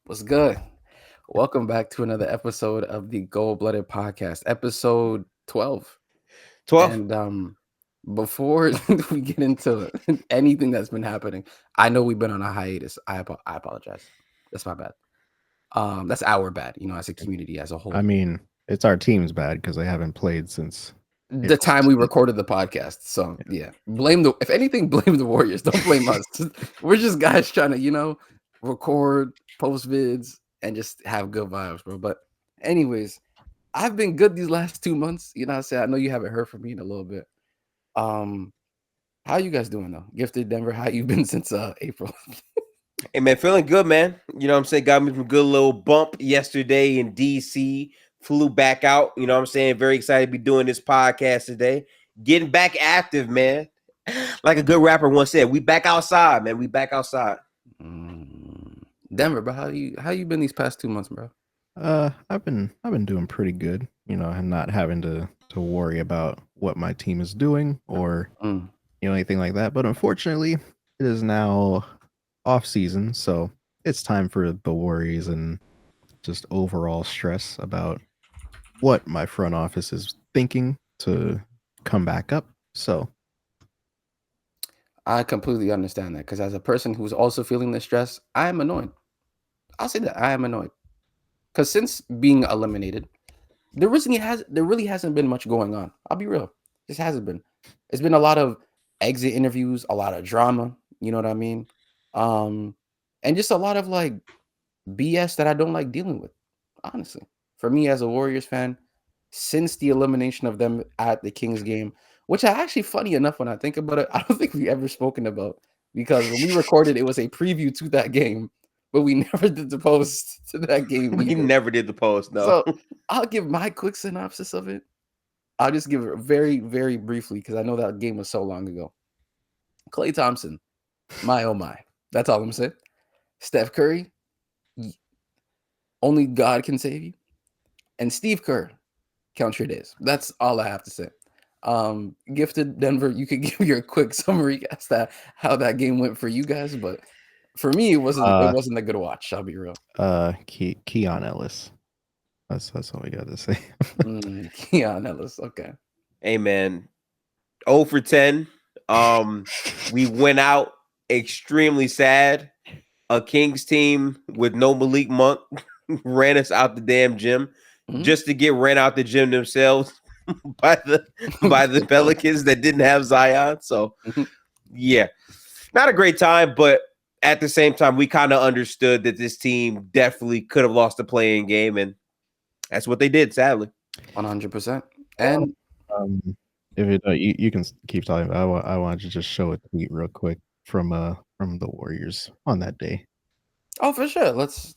What's good? Welcome back to another episode of the Goldblooded podcast, episode 12. 12. And before we get into anything that's been happening, I know we've been on a hiatus. I apologize. That's my bad. That's our bad, as a community as a whole. I mean, it's our team's bad because they haven't played since The time we recorded the podcast. So yeah, if anything, blame the Warriors. Don't blame us. We're just guys trying to, record, post vids, and just have good vibes, bro. But anyways, I've been good these last 2 months. I know you haven't heard from me in a little bit. How you guys doing though? Gifted Denver, how you been since April? Hey, man, feeling good, man. You know what I'm saying? Got me some good little bump yesterday in D.C. Flew back out. You know what I'm saying? Very excited to be doing this podcast today. Getting back active, man. Like a good rapper once said, we back outside, man. We back outside. Denver, bro, how you been these past 2 months, bro? I've been doing pretty good. I'm not having to worry about what my team is doing or anything like that. But unfortunately, it is now off season, so it's time for the worries and just overall stress about what my front office is thinking to come back up. So I completely understand that because as a person who's also feeling the stress, I am annoyed. I'll say that I am annoyed because since being eliminated, there really hasn't been much going on. I'll be real, this hasn't been. It's been a lot of exit interviews, a lot of drama. You know what I mean? And just a lot of like BS that I don't like dealing with. Honestly, for me as a Warriors fan, since the elimination of them at the Kings game, which I actually, funny enough, when I think about it, I don't think we ever spoken about because when we recorded, it was a preview to that game, but we never did the post to that game. We never did the post, no. So I'll give my quick synopsis of it. I'll just give it very, very briefly because I know that game was so long ago. Klay Thompson, my oh my. That's all I'm saying. Steph Curry, only God can save you. And Steve Kerr, count your days. That's all I have to say. Gifted Denver, you could give your quick summary as to how that game went for you guys, but for me, it wasn't a good watch. I'll be real. Keon Ellis. That's all we got to say. Keon Ellis. Okay. Hey, man. 0 for 10. We went out extremely sad. A Kings team with no Malik Monk ran us out the damn gym just to get ran out the gym themselves by the Pelicans that didn't have Zion. So, yeah, not a great time, but at the same time, we kind of understood that this team definitely could have lost the play-in game, and that's what they did, sadly. 100%. And if you can keep talking, I wanted to just show a tweet real quick from the Warriors on that day. Oh, for sure. Let's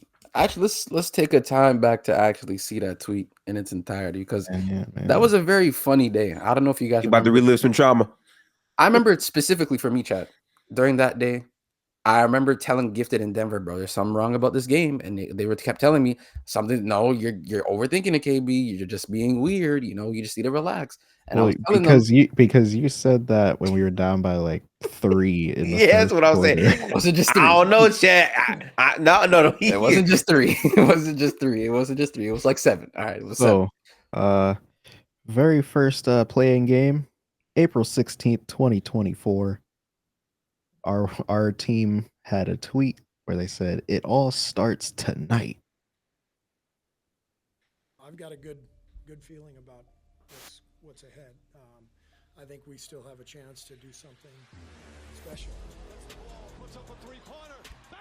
take a time back to actually see that tweet in its entirety because that was a very funny day. I don't know if you guys about to relive some trauma. I remember it specifically for me, Chad. During that day, I remember telling Gifted in Denver, bro, there's something wrong about this game, and they kept telling me something. No, you're overthinking it, KB. You're just being weird. You just need to relax. And I was telling because you said that when we were down by like 3 in the that's what I was saying. It wasn't just 3. I don't know, Chad. No. It wasn't just 3. It wasn't just 3. It wasn't just 3. It was like 7. All right, it was 7. Very first playing game, April 16th, 2024. Our team had a tweet where they said, "It all starts tonight." I've got a good feeling about what's ahead. I think we still have a chance to do something special. Puts up a three-pointer. Bang!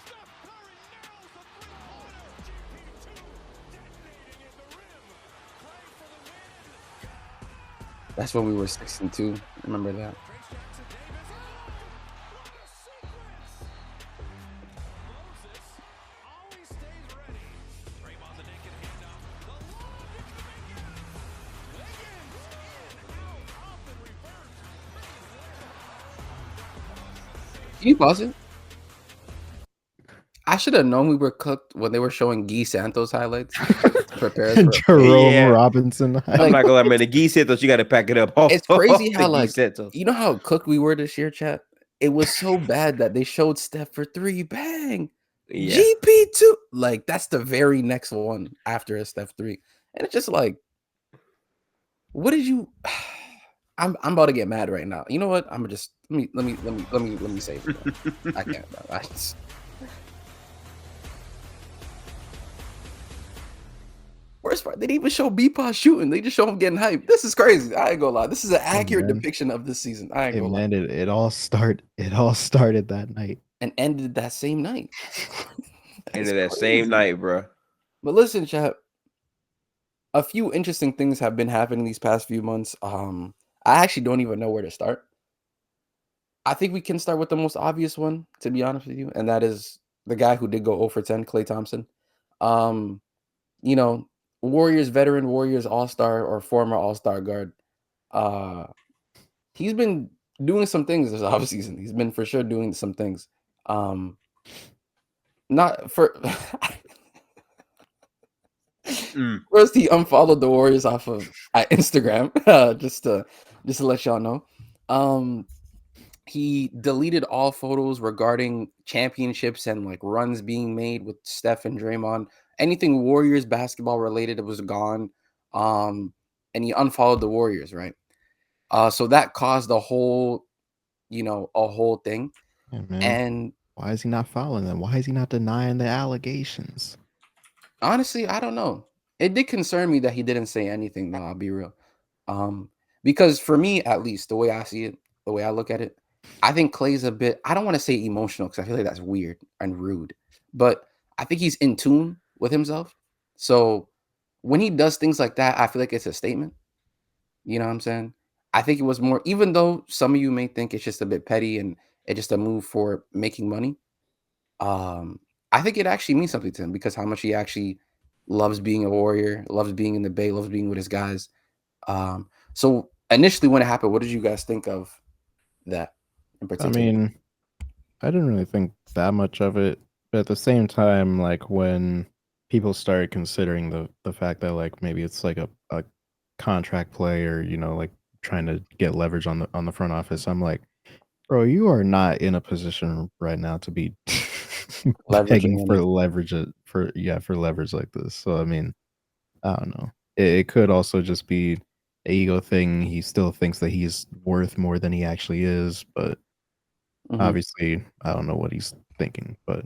Steph Curry nails the three-pointer. GP2 detonating at the rim. Klay for the win. That's when we were 6-2. Remember that. Can you pause it? I should have known we were cooked when they were showing Guy Santos highlights. Prepared for Jerome Robinson. I'm not gonna lie, man. The Guy Santos, you got to pack it up. It's crazy how how cooked we were this year, chat. It was so bad that they showed Steph for 3, bang. Yeah. GP2. Like, that's the very next one after a Steph 3. And it's just like, what did you I'm about to get mad right now. You know what? I'm just let me save it, bro. I can't, bro. I just, worst part, they didn't even show B-Paw shooting. They just show him getting hyped. This is crazy. I ain't gonna lie. This is an accurate man. depiction of this season. I ain't Hey gonna lie. man, it all started that night. And ended that same night. Into that same night, bro. But listen, chat. A few interesting things have been happening these past few months. I actually don't even know where to start. I think we can start with the most obvious one, to be honest with you, and that is the guy who did go 0 for 10, Klay Thompson. You know, Warriors veteran, Warriors all-star or former all-star guard. He's been doing some things this offseason. He's been for sure doing some things. Not for First, he unfollowed the Warriors off of Instagram, just to let y'all know. He deleted all photos regarding championships and like runs being made with Steph and Draymond. Anything Warriors basketball related, it was gone. And he unfollowed the Warriors, right? So that caused a whole thing. Yeah, man. And why is he not following them? Why is he not denying the allegations? honestly, I don't know. It did concern me that he didn't say anything, though, I'll be real. Because for me, at least, the way I see it, the way I look at it, I think Klay's a bit, I don't want to say emotional because I feel like that's weird and rude, but I think he's in tune with himself. So when he does things like that, I feel like it's a statement. You know what I'm saying? I think it was more, even though some of you may think it's just a bit petty and it's just a move for making money. I think it actually means something to him because how much he actually loves being a Warrior, loves being in the Bay, loves being with his guys. So initially when it happened, what did you guys think of that in I particular? mean, I didn't really think that much of it, but at the same time, like when people started considering the fact that like maybe it's like a contract play or like trying to get leverage on the front office, I'm like, bro, you are not in a position right now to be begging for leverage for leverage like this. So I mean, I don't know. It could also just be an ego thing. He still thinks that he's worth more than he actually is, but obviously, I don't know what he's thinking. But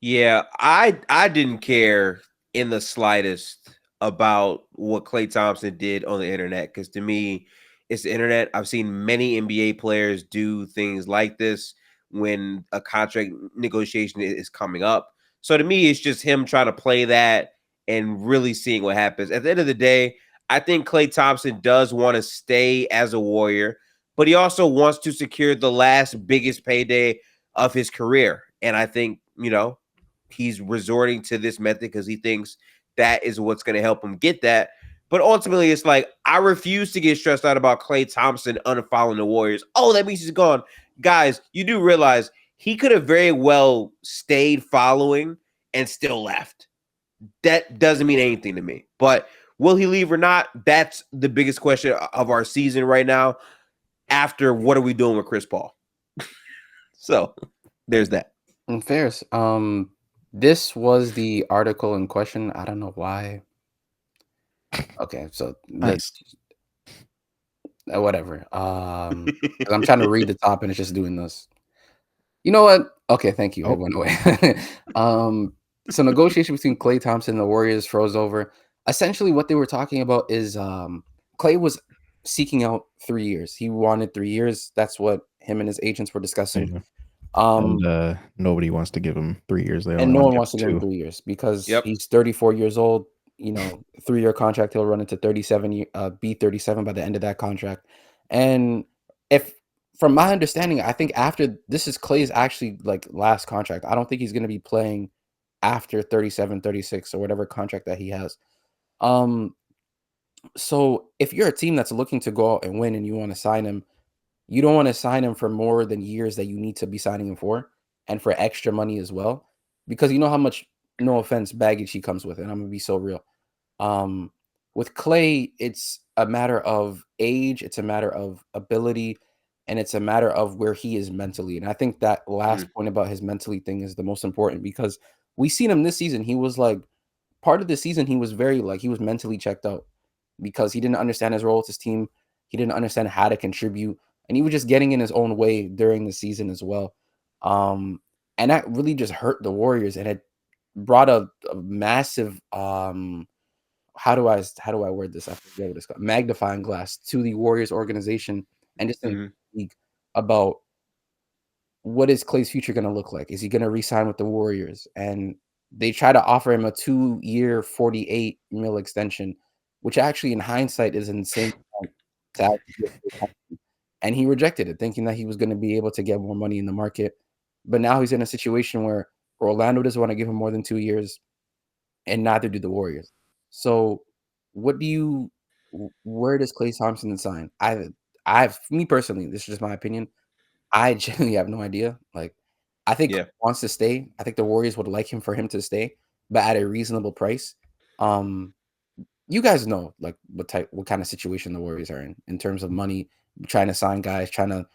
yeah, I didn't care in the slightest about what Klay Thompson did on the internet because to me, it's the internet. I've seen many NBA players do things like this when a contract negotiation is coming up. So to me, it's just him trying to play that and really seeing what happens. At the end of the day, I think Klay Thompson does want to stay as a Warrior, but he also wants to secure the last biggest payday of his career. And I think, he's resorting to this method because he thinks that is what's going to help him get that. But ultimately, it's like, I refuse to get stressed out about Klay Thompson unfollowing the Warriors. Oh, that means he's gone. Guys, you do realize he could have very well stayed following and still left. That doesn't mean anything to me. But will he leave or not? That's the biggest question of our season right now. After what are we doing with Chris Paul? So there's that. And Ferris, this was the article in question. I don't know why. Okay, so nice. Whatever. I'm trying to read the top and it's just doing this. You know what? Okay, thank you. It went away. So negotiation between Klay Thompson and the Warriors froze over. Essentially, what they were talking about is Klay was seeking out 3 years. He wanted 3 years. That's what him and his agents were discussing. Yeah. And nobody wants to give him 3 years. And no one wants to give him 3 years because he's 34 years old. 3-year contract. He'll run into 37. Be 37 by the end of that contract. And if, from my understanding, I think after this is Klay's actually like last contract. I don't think he's going to be playing after 37, 36 or whatever contract that he has. So if you're a team that's looking to go out and win and you want to sign him, you don't want to sign him for more than years that you need to be signing him for and for extra money as well, because you know how much, no offense, baggage he comes with. And I'm going to be so real. With Klay, it's a matter of age. It's a matter of ability. and it's a matter of where he is mentally. And I think that last Mm. point about his mentally thing is the most important because we seen him this season. He was like part of the season. He was very like he was mentally checked out because he didn't understand his role with his team. He didn't understand how to contribute, and he was just getting in his own way during the season as well. And that really just hurt the Warriors, and it brought a massive how do I word this? I forget what it's called. Magnifying glass to the Warriors organization and just in Mhm. the league about what is Clay's future going to look like? Is he going to re-sign with the Warriors? And they try to offer him a 2-year, 48 mil extension, which actually in hindsight is insane to actually give Klay Thompson. And he rejected it, thinking that he was going to be able to get more money in the market. But now he's in a situation where Orlando doesn't want to give him more than 2 years, and neither do the Warriors. So, what do you? Where does Klay Thompson sign? Me personally, this is just my opinion. I genuinely have no idea. Like, I think Yeah. Klay wants to stay. I think the Warriors would like him for him to stay, but at a reasonable price. Um, you guys know like what kind of situation the Warriors are in terms of money, trying to sign guys, trying to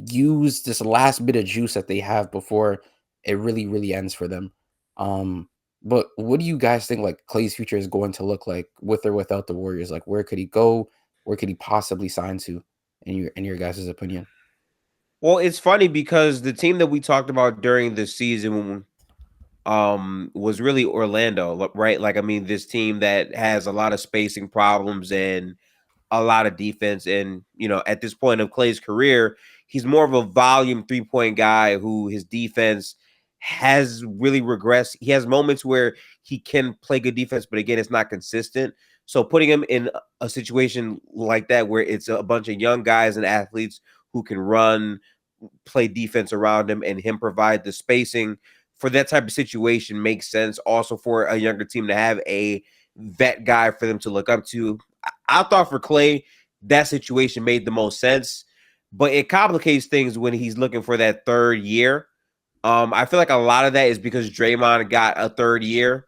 use this last bit of juice that they have before it really, really ends for them. Um, but what do you guys think like Clay's future is going to look like with or without the Warriors? Like where could he go? Where could he possibly sign to in your guys' opinion? Well, it's funny because the team that we talked about during the season was really Orlando, right? Like I mean, this team that has a lot of spacing problems and a lot of defense. And, at this point of Clay's career, he's more of a volume 3-point guy who his defense has really regressed. He has moments where he can play good defense, but again, it's not consistent. So putting him in a situation like that where it's a bunch of young guys and athletes who can run, play defense around him, and him provide the spacing for that type of situation makes sense. Also for a younger team to have a vet guy for them to look up to. I thought for Klay, that situation made the most sense, but it complicates things when he's looking for that third year. I feel like a lot of that is because Draymond got a third year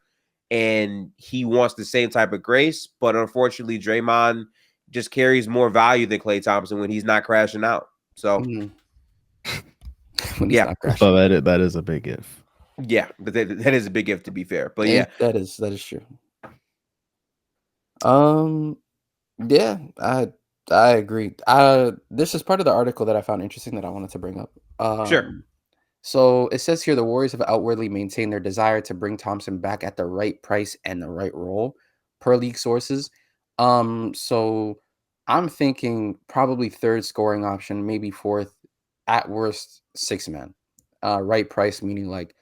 and he wants the same type of grace, but unfortunately, Draymond just carries more value than Klay Thompson when he's not crashing out. So, Mhm. When he's yeah. not crashing. So that is a big if. Yeah, but that is a big gift to be fair. But And yeah, that is true. Um, yeah, I agree. This is part of the article that I found interesting that I wanted to bring up. sure. So it says here the Warriors have outwardly maintained their desire to bring Thompson back at the right price and the right role, per league sources. So I'm thinking probably third scoring option, maybe fourth, at worst six man. Right price meaning like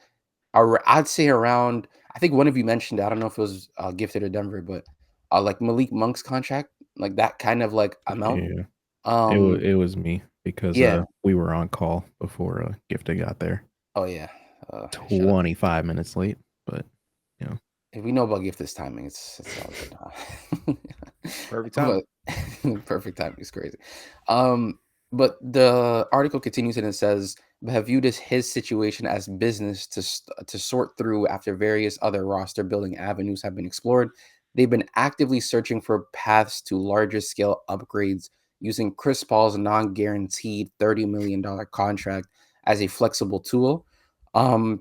I'd say around. I think one of you mentioned. I don't know if it was Gifted or Denver, but like Malik Monk's contract, like that kind of like amount. Yeah, Um, it was me because yeah. we were on call before Gifted got there. Oh yeah. Shout out. 25 minutes late, but If we know about Gifted's timing, it's all good. Perfect time. But perfect timing is crazy. But the article continues and it says, have viewed as his situation as business to sort through after various other roster building avenues have been explored. They've been actively searching for paths to larger scale upgrades using Chris Paul's non-guaranteed $30 million contract as a flexible tool.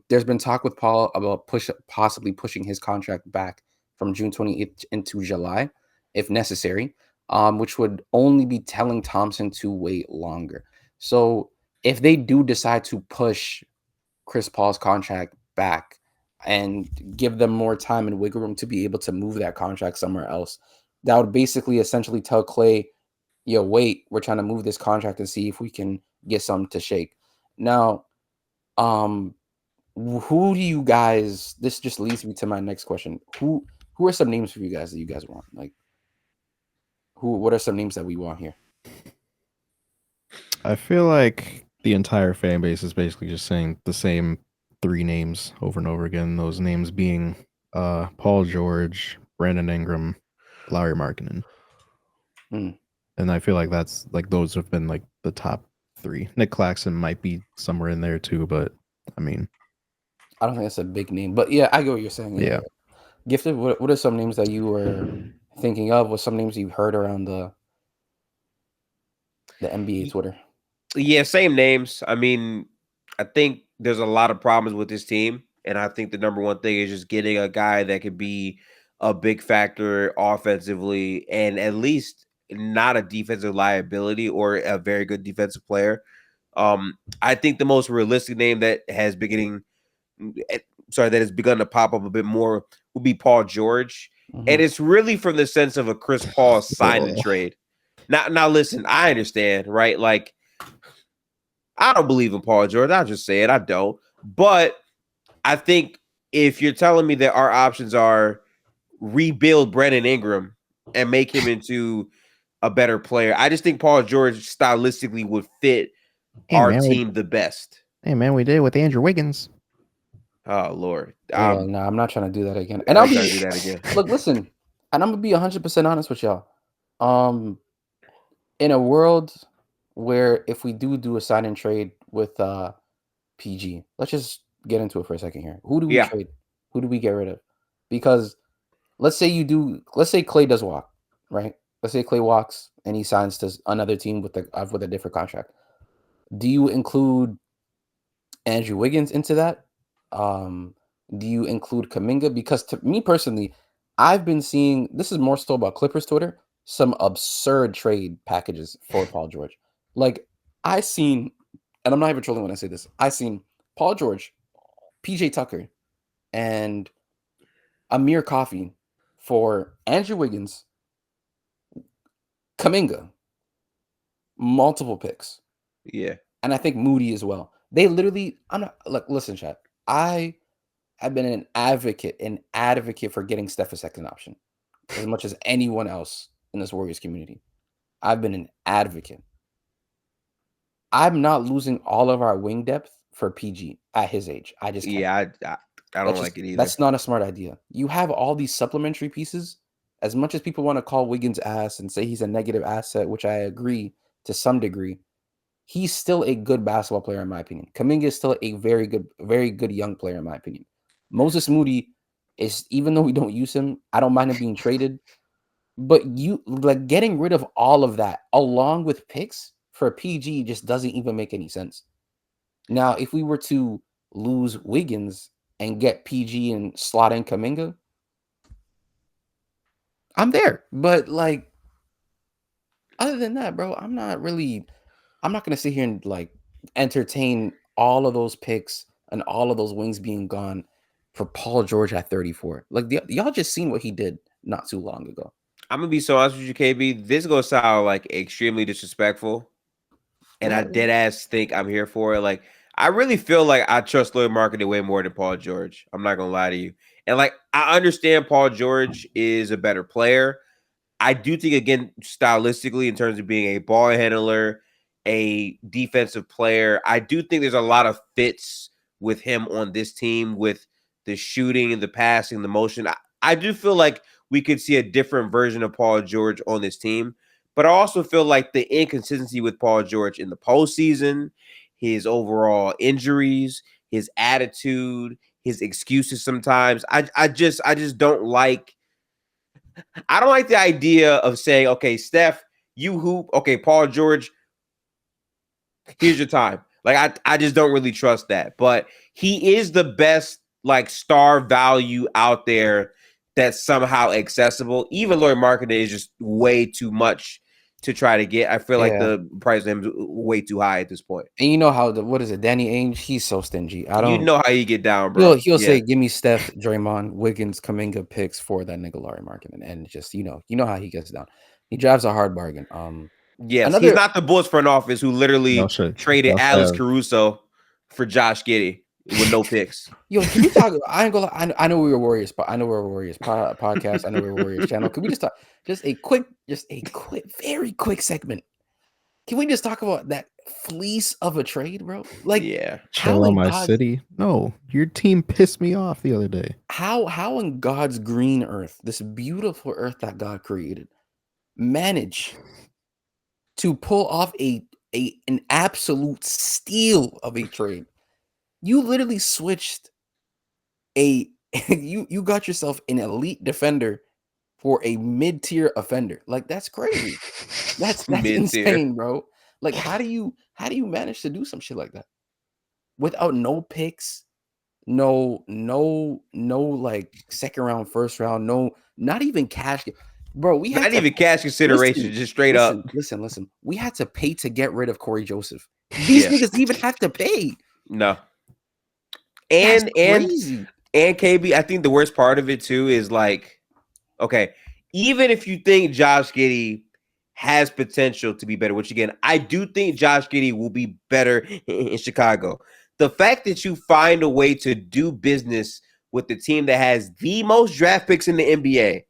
There's been talk with Paul about possibly pushing his contract back from June 28th into July, if necessary, which would only be telling Thompson to wait longer. So if they do decide to push Chris Paul's contract back and give them more time and wiggle room to be able to move that contract somewhere else, that would basically essentially tell Klay, yo, wait, we're trying to move this contract and see if we can get something to shake. Now, um, who do you guys? This just leads me to my next question. Who are some names for you guys that you guys want? Like, who? What are some names that we want here? I feel like the entire fan base is basically just saying the same three names over and over again. Those names being Paul George, Brandon Ingram, Larry Markkinen. Mm. And I feel like that's like those have been like the top three. Nick Claxton might be somewhere in there too, but I mean, I don't think that's a big name, but yeah, I get what you're saying. yeah. Gifted. What are some names that you were thinking of? What some names you've heard around the NBA Twitter? Yeah, same names. I mean, I think there's a lot of problems with this team, and I think the number one thing is just getting a guy that could be a big factor offensively and at least not a defensive liability or a very good defensive player. I think the most realistic name that has that has begun to pop up a bit more would be Paul George, and it's really from the sense of a Chris Paul sign and Oh. trade. Now, listen, I understand, right? Like, I don't believe in Paul George. I'll just say it. I don't. But I think if you're telling me that our options are rebuild Brandon Ingram and make him into a better player, I just think Paul George stylistically would fit Hey our man, team the best. we did it with Andrew Wiggins. Oh Lord. Yeah, no, I'm not trying to do that again. And I I'll ain't trying be to do that again. look, listen, and I'm gonna be 100% honest with y'all. In a world where if we do a sign and trade with PG, let's just get into it for a second here. Who do we Yeah. trade? Who do we get rid of? Because let's say Klay does walk, right? Let's say Klay walks and he signs to another team with a different contract. Do you include Andrew Wiggins into that? Do you include Kaminga? Because to me personally, I've been seeing, this is more so about Clippers Twitter, some absurd trade packages for Paul George. Like I seen, and I'm not even trolling when I say this, I seen Paul George, PJ Tucker, and Amir Coffey for Andrew Wiggins, Kaminga, multiple picks. Yeah. And I think Moody as well. They literally, I'm not, look, listen, chat. I have been an advocate for getting Steph a second option as much as anyone else in this Warriors community. I've been an advocate. I'm not losing all of our wing depth for PG at his age. I just can't. Yeah, I don't like it either. That's not a smart idea. You have all these supplementary pieces. As much as people want to call Wiggins ass and say he's a negative asset, which I agree to some degree, he's still a good basketball player in my opinion. Kuminga is still a very good young player in my opinion. Moses Moody is, even though we don't use him, I don't mind him being traded. But you like getting rid of all of that along with picks for PG just doesn't even make any sense. Now, if we were to lose Wiggins and get PG and slot in Kuminga, I'm there. But like, other than that, bro, I'm not gonna sit here and like entertain all of those picks and all of those wings being gone for Paul George at 34. Like y'all just seen what he did not too long ago. I'm gonna be so honest with you, KB. This is gonna sound like extremely disrespectful, and I dead ass think I'm here for it. Like, I really feel like I trust Lloyd Marketing way more than Paul George. I'm not gonna lie to you. And like, I understand Paul George is a better player. I do think, again, stylistically, in terms of being a ball handler, a defensive player, I do think there's a lot of fits with him on this team with the shooting, the passing, the motion. I do feel like we could see a different version of Paul George on this team. But I also feel like the inconsistency with Paul George in the postseason, his overall injuries, his attitude, his excuses sometimes. I just don't like. I don't like the idea of saying, okay, Steph, you hoop. Okay, Paul George, here's your time. Like, I just don't really trust that. But he is the best, like, star value out there that's somehow accessible. Even Lloyd Marketing is just way too much to try to get. I feel like the price of him is way too high at this point. And you know how what is it? Danny Ainge, he's so stingy. You know how you get down, bro. He'll say, "Give me Steph, Draymond, Wiggins, Kuminga picks for that nigga Larry Marketing," and just you know how he gets down. He drives a hard bargain. Yes, he's not the Bulls front office who literally traded Alex Caruso for Josh Giddey with no picks. Yo, can we talk? I ain't gonna lie, I know we were Warriors, but I know we're a Warriors podcast. I know we're a Warriors channel. Can we just talk? Just a quick, very quick segment. Can we just talk about that fleece of a trade, bro? Like, chill on my city. No, your team pissed me off the other day. How in God's green earth, this beautiful earth that God created, manage to pull off an absolute steal of a trade? You literally switched you got yourself an elite defender for a mid-tier offender. Like, that's crazy. That's insane, bro. Like, how do How do you manage to do some shit like that without no picks, no like second round, first round, no, not even cash, bro? We had Not to even cash consideration, listen, just straight up. listen. We had to pay to get rid of Corey Joseph. These niggas even have to pay. No. That's And crazy. KB, I think the worst part of it too is like, okay, even if you think Josh Giddey has potential to be better, which again, I do think Josh Giddey will be better in Chicago. The fact that you find a way to do business with the team that has the most draft picks in the NBA,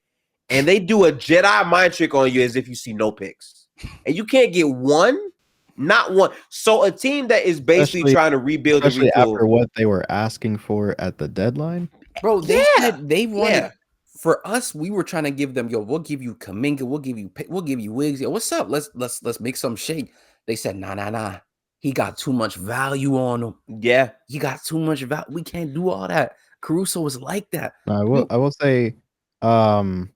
and they do a Jedi mind trick on you as if you see no picks, and you can't get one, not one. So a team that is basically trying to rebuild and especially retool. after what they were asking for at the deadline. Bro, they Yeah. said they wanted Yeah. for us. We were trying to give them, yo, we'll give you Kaminga, we'll give you Wiggs. Yo, what's up? Let's make some shake. They said, nah. He got too much value on him. Yeah. He got too much value. We can't do all that. Caruso was like that. I will say, the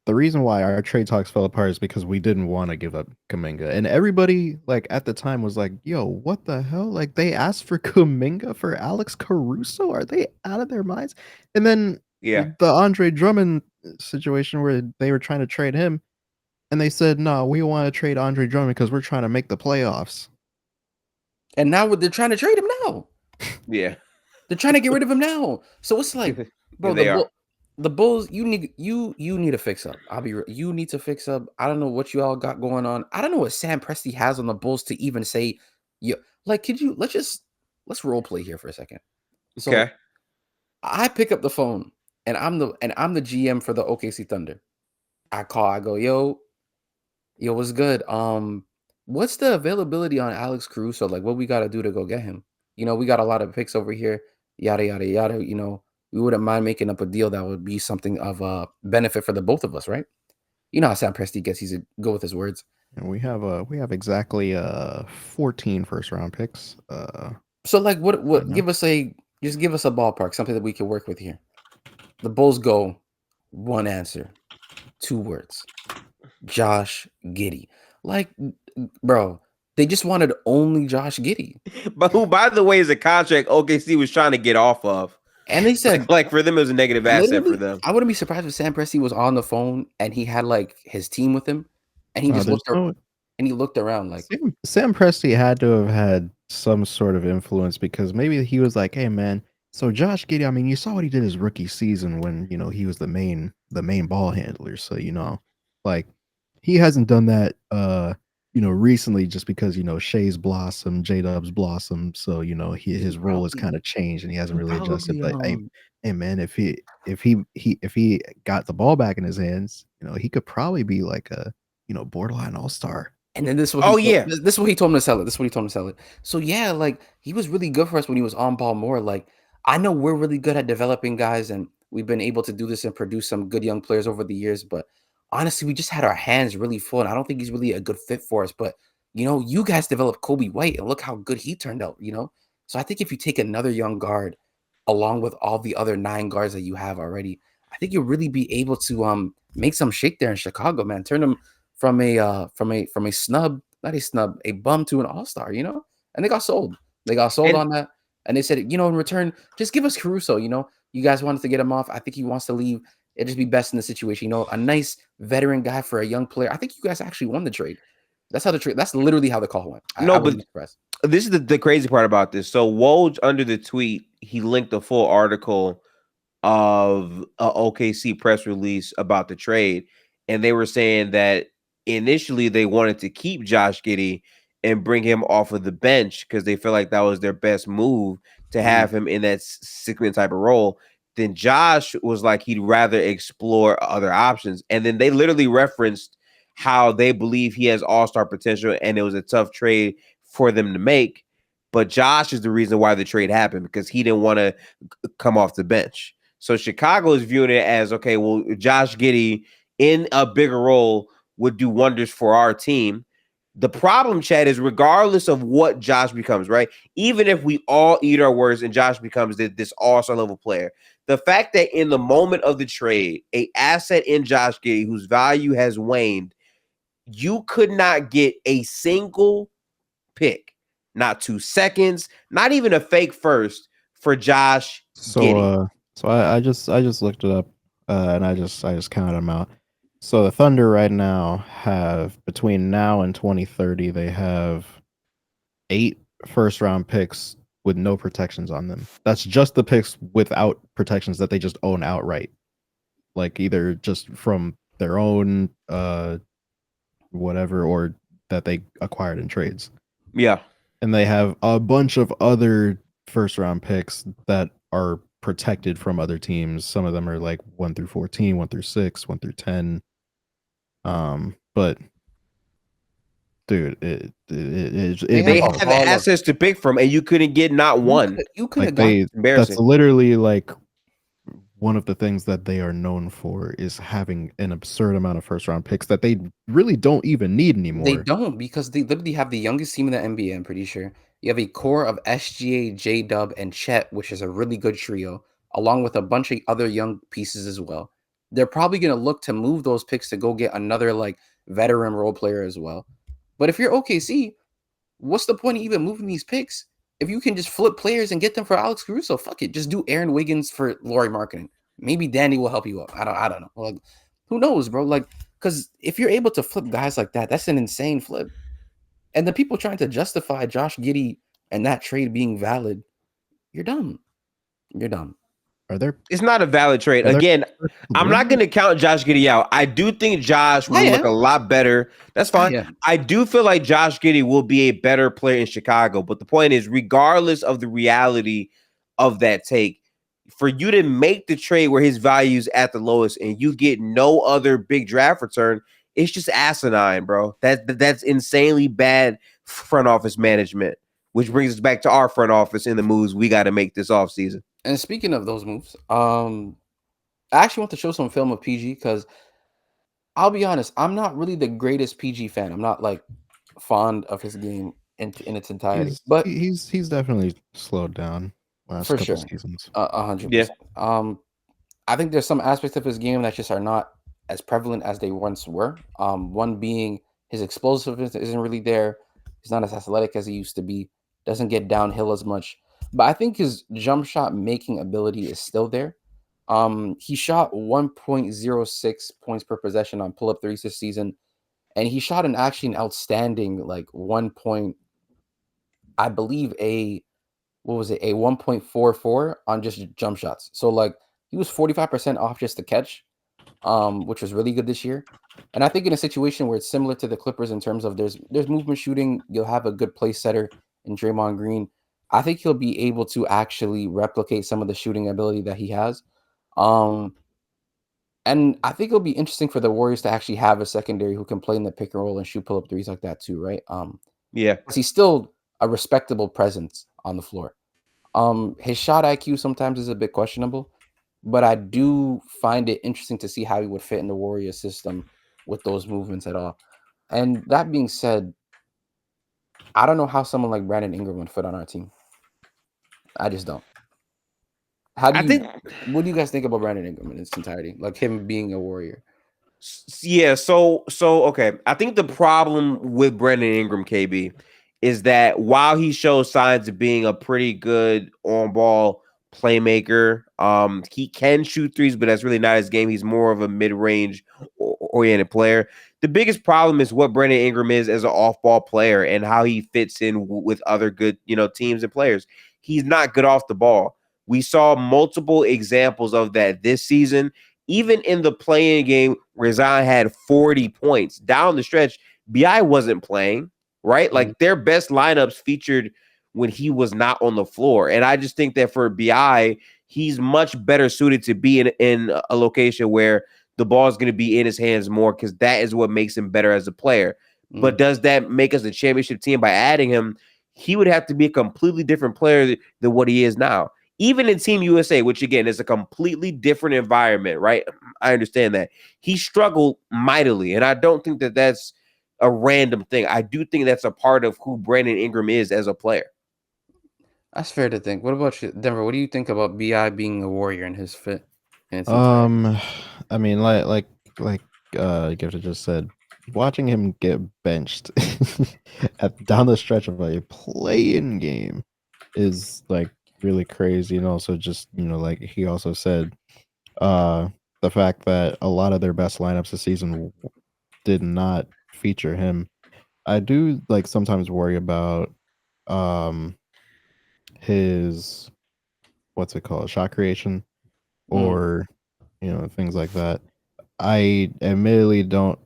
reason why our trade talks fell apart is because we didn't want to give up Kuminga, and everybody like at the time was like, "Yo, what the hell? Like they asked for Kuminga for Alex Caruso? Are they out of their minds?" And then Yeah. the Andre Drummond situation where they were trying to trade him, and they said, "No, we want to trade Andre Drummond because we're trying to make the playoffs." And now they're trying to trade him now. Yeah. They're trying to get rid of him now. So it's like, bro, they are. the Bulls, you need to fix up. I'll be real. You need to fix up. I don't know what you all got going on. I don't know what Sam Presti has on the Bulls to even say, you like, could you let's role play here for a second. So Okay. I pick up the phone and I'm the GM for the OKC Thunder. I call, I go, yo, what's good? What's the availability on Alex Caruso? Like, what we got to do to go get him? You know, we got a lot of picks over here, yada, yada, yada. You know, we wouldn't mind making up a deal that would be something of a benefit for the both of us, right? You know how Sam Presti gets, he's a go with his words. And we have exactly 14 first round picks. So like what know. give us a ballpark, something that we can work with here. The Bulls go one answer, 2 words. Josh Giddey. Like, bro, they just wanted only Josh Giddey. But who, by the way, is a contract OKC was trying to get off of. And they said, like for them, it was a negative asset for them. I wouldn't be surprised if Sam Presti was on the phone and he had like his team with him, and he just looked around like Sam Presti had to have had some sort of influence because maybe he was like, "Hey, man, so Josh Giddey, I mean, you saw what he did his rookie season when he was the main ball handler. So like he hasn't done that recently just because Shea's blossomed, J-Dub's blossomed, so his role has kind of changed and he hasn't really adjusted. But hey man, if he got the ball back in his hands, he could probably be like a borderline all-star. And then this is what this is what he told him to sell it. So yeah, like he was really good for us when he was on ball more. Like I know we're really good at developing guys, and we've been able to do this and produce some good young players over the years. But honestly, we just had our hands really full, and I don't think he's really a good fit for us. But you guys developed Kobe White, and look how good he turned out. So I think if you take another young guard along with all the other 9 guards that you have already, I think you'll really be able to make some shake there in Chicago, man. Turn them from a snub, not a snub, a bum to an all-star, and they got sold. On that, and they said, in return, just give us Caruso. You guys wanted to get him off. I think he wants to leave. It'd just be best in the situation. A nice veteran guy for a young player. I think you guys actually won the trade. That's literally how the call went. I wouldn't be surprised. This is the crazy part about this. So Woj, under the tweet, he linked a full article of a OKC press release about the trade, and they were saying that initially they wanted to keep Josh Giddey and bring him off of the bench because they feel like that was their best move to have him in that 6-man type of role. Then Josh was like he'd rather explore other options, and then they literally referenced how they believe he has all-star potential, and it was a tough trade for them to make. But Josh is the reason why the trade happened because he didn't want to come off the bench. So Chicago is viewing it as, okay, well, Josh Giddey in a bigger role would do wonders for our team. The problem, Chad, is regardless of what Josh becomes, right? Even if we all eat our words and Josh becomes this all-star level player, the fact that in the moment of the trade, a asset in Josh Giddey whose value has waned, you could not get a single pick, not 2 seconds, not even a fake first for Josh Giddey. So I just looked it up, and I just counted them out. So the Thunder right now have, between now and 2030, they have 8 first round picks with no protections on them. That's just the picks without protections that they just own outright, like either just from their own whatever, or that they acquired in trades. Yeah. And they have a bunch of other first round picks that are protected from other teams. Some of them are like 1 through 14, 1 through 6, 1 through 10. But dude, They have assets to pick from, and you couldn't get not one. You could have like got. that's literally like one of the things that they are known for, is having an absurd amount of first round picks that they really don't even need anymore. They don't, because they literally have the youngest team in the NBA, I'm pretty sure. You have a core of SGA, J-Dub, and Chet, which is a really good trio, along with a bunch of other young pieces as well. They're probably going to look to move those picks to go get another like veteran role player as well. But if you're OKC, what's the point of even moving these picks if you can just flip players and get them for Alex Caruso? Fuck it, just do Aaron Wiggins for Lauri Markkanen. Maybe Danny will help you out. I don't know. Like, who knows, bro? Like, because if you're able to flip guys like that, that's an insane flip. And the people trying to justify Josh Giddey and that trade being valid, you're dumb. You're dumb. It's not a valid trade. Again, I'm not going to count Josh Giddey out. I do think Josh will look a lot better. That's fine. I do feel like Josh Giddey will be a better player in Chicago. But the point is, regardless of the reality of that take, for you to make the trade where his value is at the lowest and you get no other big draft return, it's just asinine, bro. That's insanely bad front office management, which brings us back to our front office and the moves we got to make this offseason. And speaking of those moves, I actually want to show some film of PG, because I'll be honest, I'm not really the greatest PG fan. I'm not like fond of his game in its entirety. But he's definitely slowed down last for couple sure, seasons. 100%. Yeah. I think there's some aspects of his game that just are not as prevalent as they once were. One being his explosiveness isn't really there. He's not as athletic as he used to be. Doesn't get downhill as much. But I think his jump shot making ability is still there. He shot 1.06 points per possession on pull-up threes this season, and he shot an outstanding like 1 point, I believe a 1.44 on just jump shots. So like he was 45% off just the catch, which was really good this year. And I think in a situation where it's similar to the Clippers in terms of there's movement shooting, you'll have a good place setter in Draymond Green. I think he'll be able to actually replicate some of the shooting ability that he has. And I think it'll be interesting for the Warriors to actually have a secondary who can play in the pick and roll and shoot pull-up threes like that too, right? Yeah. He's still a respectable presence on the floor. His shot IQ sometimes is a bit questionable, but I do find it interesting to see how he would fit in the Warriors system with those movements at all. And that being said, I don't know how someone like Brandon Ingram would fit on our team. I just don't. What do you guys think about Brandon Ingram in its entirety? Like him being a Warrior? Yeah, so okay. I think the problem with Brandon Ingram, KB, is that while he shows signs of being a pretty good on-ball playmaker, he can shoot threes, but that's really not his game. He's more of a mid-range oriented player. The biggest problem is what Brandon Ingram is as an off-ball player and how he fits in with other good, teams and players. He's not good off the ball. We saw multiple examples of that this season. Even in the play-in game where Zion had 40 points down the stretch, BI wasn't playing, right? Mm-hmm. Like their best lineups featured when he was not on the floor. And I just think that for BI, he's much better suited to be in a location where the ball is going to be in his hands more, because that is what makes him better as a player. Mm-hmm. But does that make us a championship team by adding him? He would have to be a completely different player than what he is now. Even in Team USA, which again is a completely different environment, right? I understand that. He struggled mightily, and I don't think that that's a random thing. I do think that's a part of who Brandon Ingram is as a player. That's fair to think. What about you, Denver? What do you think about BI being a Warrior in his fit? I mean, like Gifted just said, watching him get benched down the stretch of a play-in game is like really crazy, and also just like he also said, the fact that a lot of their best lineups this season did not feature him. I do like sometimes worry about um his what's it called, shot creation, or things like that. I admittedly don't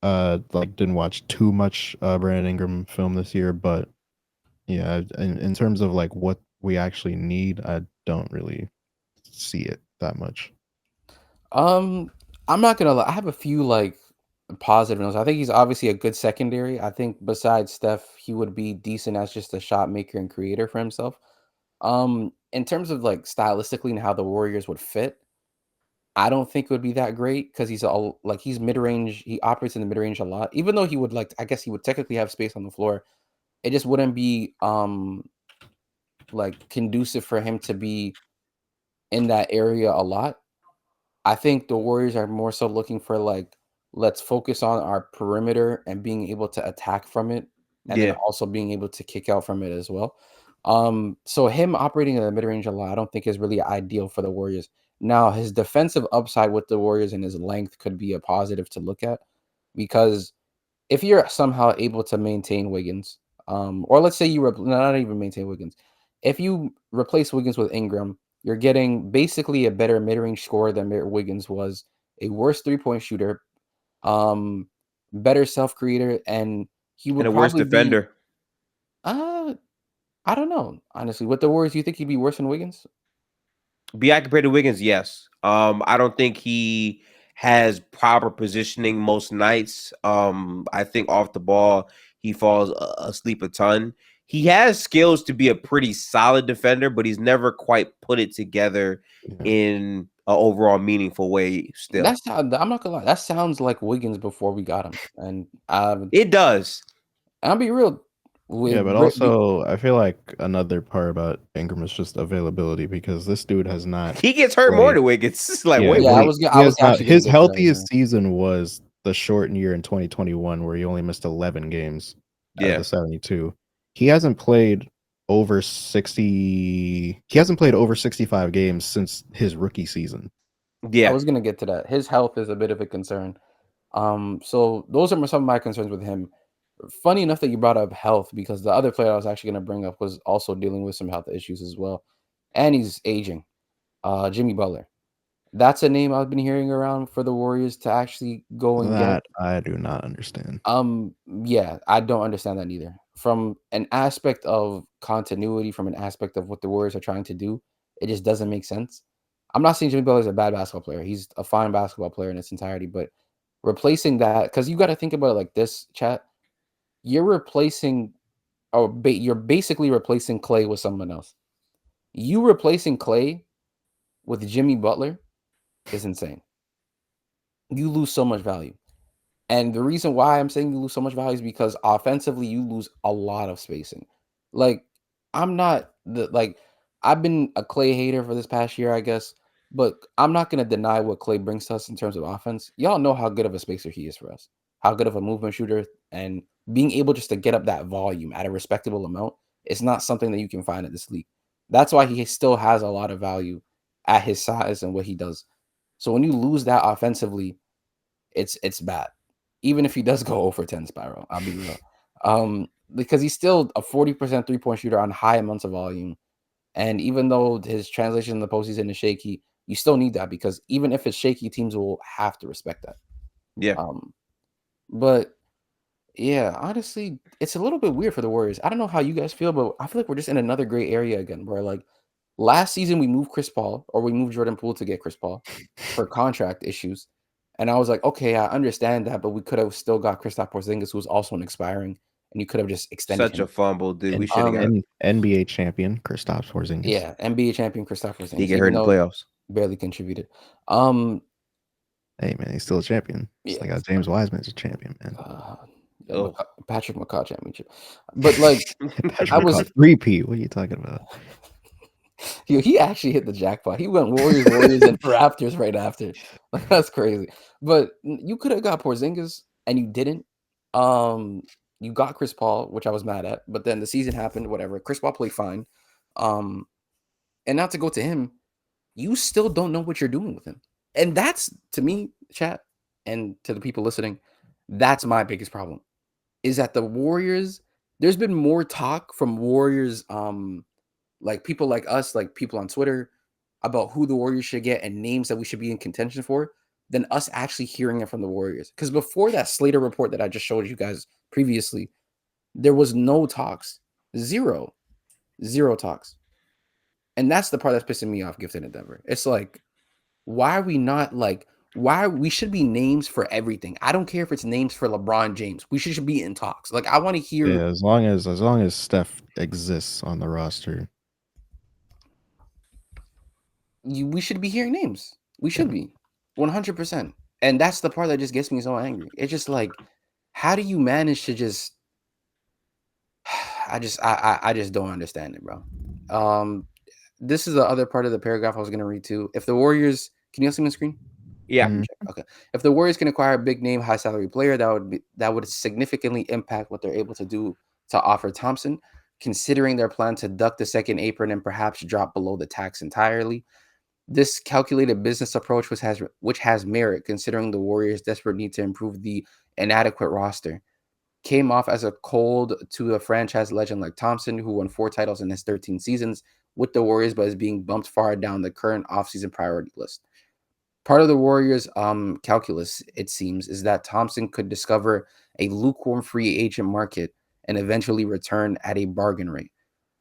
like didn't watch too much Brandon Ingram film this year, but yeah, in terms of like what we actually need, I don't really see it that much. I'm not gonna lie. I have a few like positive notes. I think he's obviously a good secondary. I think besides Steph, he would be decent as just a shot maker and creator for himself. In terms of like stylistically and how the Warriors would fit, I don't think it would be that great because he's all like he's mid range. He operates in the mid range a lot. Even though he would like, I guess he would technically have space on the floor. It just wouldn't be like conducive for him to be in that area a lot. I think the Warriors are more so looking for like, let's focus on our perimeter and being able to attack from it, and then Yeah. also being able to kick out from it as well. So him operating in the mid range a lot, I don't think is really ideal for the Warriors. Now, his defensive upside with the Warriors and his length could be a positive to look at because if you're somehow able to maintain Wiggins, or let's say you not even maintain Wiggins, if you replace Wiggins with Ingram, you're getting basically a better mid-range scorer than Wiggins was, a worse three-point shooter, um, better self-creator, and he And would a worse probably be. defender. Uh, I don't know, honestly. With the Warriors, you think he'd be worse than Wiggins? BI compared to Wiggins, yes. I don't think he has proper positioning most nights. I think off the ball he falls asleep a ton. He has skills to be a pretty solid defender, but he's never quite put it together in an overall meaningful way. Still, I'm not gonna lie. That sounds like Wiggins before we got him, and it does. I'll be real. Yeah, With but also I feel like another part about Ingram is just availability, because this dude has not He gets hurt more played. than Wiggins. It's like, Yeah, wait, Yeah, what? I was actually gonna his get to that. healthiest season was the shortened year in 2021, where he only missed 11 games out of Yeah, the 72. He hasn't played over 60. He hasn't played over 65 games since his rookie season. I yeah. was gonna get to that. His health is a bit of a concern. So those are some of my concerns with him. Funny enough that you brought up health because the other player I was actually gonna bring up was also dealing with some health issues as well, and he's aging. Jimmy Butler. That's a name I've been hearing around for the Warriors to actually go and get. That I do not understand. Yeah, I don't understand that either. From an aspect of continuity, from an aspect of what the Warriors are trying to do, it just doesn't make sense. I'm not saying Jimmy Butler is a bad basketball player. He's a fine basketball player in its entirety, but replacing that, because you got to think about it like this, chat. You're replacing, or you're basically replacing Klay with someone else. You replacing Klay with Jimmy Butler is insane. You lose so much value. And the reason why I'm saying you lose so much value is because offensively you lose a lot of spacing. Like I'm not the like I've been a Klay hater for this past year, I guess, but I'm not gonna deny what Klay brings to us in terms of offense. Y'all know how good of a spacer he is for us, how good of a movement shooter, and being able just to get up that volume at a respectable amount. It's not something that you can find at this league. That's why he still has a lot of value at his size and what he does. So when you lose that offensively, it's bad. Even if he does go over 10 spiral, I'll be real. Because he's still a 40% three-point shooter on high amounts of volume. And even though his translation in the postseason is shaky, you still need that because even if it's shaky, teams will have to respect that. Yeah. But yeah, honestly, it's a little bit weird for the Warriors. I don't know how you guys feel, but I feel like we're just in another gray area again, where like last season we moved Chris Paul or we moved Jordan Poole to get Chris Paul for contract issues. And I was like, okay, I understand that, but we could have still got Kristaps Porzingis, who was also an expiring, and you could have just extended Such him. a fumble, dude. We And, should have got. NBA champion Kristaps Porzingis. Yeah, NBA champion Kristaps Porzingis. He get hurt in the playoffs. Barely contributed. Hey man, he's still a champion. It's like James Wiseman's a champion, man. Patrick McCaw championship. But like Patrick I was McCaw, repeat. What are you talking about? he actually hit the jackpot. He went Warriors, and Raptors right after. Like that's crazy. But you could have got Porzingis. and you didn't. You got Chris Paul, which I was mad at, but then the season happened, whatever. Chris Paul played fine. And not to go to him, you still don't know what you're doing with him. And that's, to me, chat, and to the people listening, that's my biggest problem. Is that the Warriors, there's been more talk from Warriors, like people like us, like people on Twitter, about who the Warriors should get and names that we should be in contention for than us actually hearing it from the Warriors. Because before that Slater report that I just showed you guys previously, there was no talks. Zero talks. And that's the part that's pissing me off, Gifted in Denver. It's like, why are we not like, why we should be names for everything? I don't care if it's names for LeBron James. We should be in talks. Like, I want to hear. Yeah, as long as Steph exists on the roster. We should be hearing names. We should be 100%. And that's the part that just gets me so angry. It's just like, how do you manage to just I just don't understand it, bro. This is the other part of the paragraph I was gonna read too. If the Warriors, can you see my screen? Yeah. Okay. If the Warriors can acquire a big name, high salary player, that would significantly impact what they're able to do to offer Thompson, considering their plan to duck the second apron and perhaps drop below the tax entirely. This calculated business approach which has merit, considering the Warriors' desperate need to improve the inadequate roster. Came off as a cold to a franchise legend like Thompson, who won 4 titles in his 13 seasons with the Warriors, but is being bumped far down the current offseason priority list. Part of the Warriors' calculus, it seems, is that Thompson could discover a lukewarm free agent market and eventually return at a bargain rate.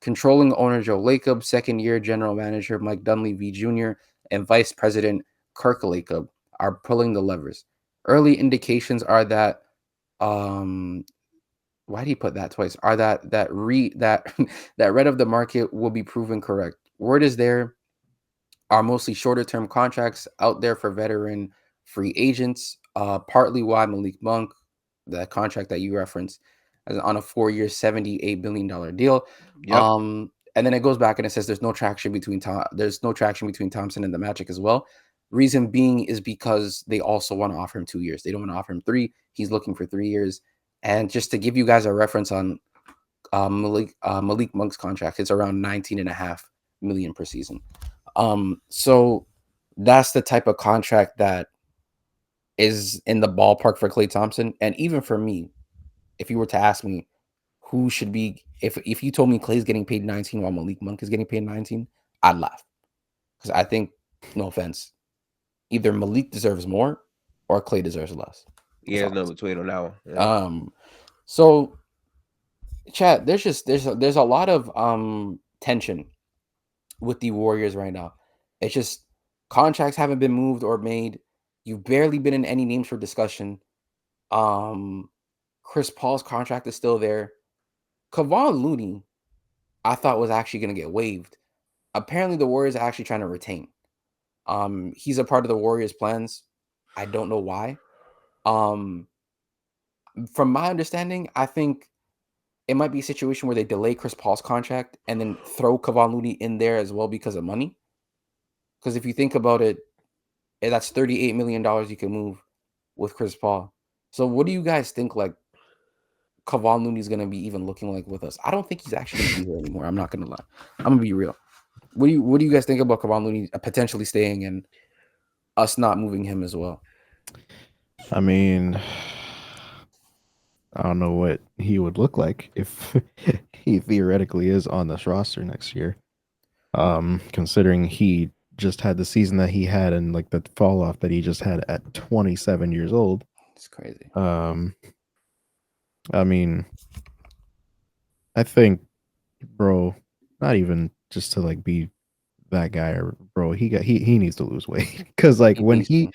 Controlling owner Joe Lacob, second-year general manager Mike Dunleavy Jr., and vice president Kirk Lacob are pulling the levers. Early indications are that why did he put that twice? Are that that red of the market will be proven correct. Word is there are mostly shorter term contracts out there for veteran free agents. Partly why Malik Monk, the contract that you referenced, is on a 4-year, $78 billion deal. Yep. And then it goes back and it says there's no traction between Thompson and the Magic as well. Reason being is because they also want to offer him 2 years. They don't want to offer him 3. He's looking for 3 years. And just to give you guys a reference on Malik Monk's contract, it's around $19.5 million per season. So that's the type of contract that is in the ballpark for Klay Thompson. And even for me, if you were to ask me who should be, if you told me Klay's getting paid 19 while Malik Monk is getting paid 19, I'd laugh. Because I think, no offense, either Malik deserves more or Klay deserves less. Yeah, there's no between on that one. Yeah. So chat, there's a lot of tension with the Warriors right now. It's just contracts haven't been moved or made. You've barely been in any names for discussion. Chris Paul's contract is still there. Kevon Looney, I thought was actually going to get waived. Apparently, the Warriors are actually trying to retain. He's a part of the Warriors' plans. I don't know why. From my understanding, I think it might be a situation where they delay Chris Paul's contract and then throw Kevon Looney in there as well because of money. Because if you think about it, that's $38 million you can move with Chris Paul. So what do you guys think, like, Kevon Looney's going to be even looking like with us? I don't think he's actually going to be here anymore. I'm not going to lie. I'm going to be real. What do you guys think about Kevon Looney potentially staying and us not moving him as well? I mean, I don't know what he would look like if he theoretically is on this roster next year. Considering he just had the season that he had and like the fall off that he just had at 27 years old. It's crazy. I mean, I think, bro, not even just to like be that guy, or bro, he needs to lose weight because like when he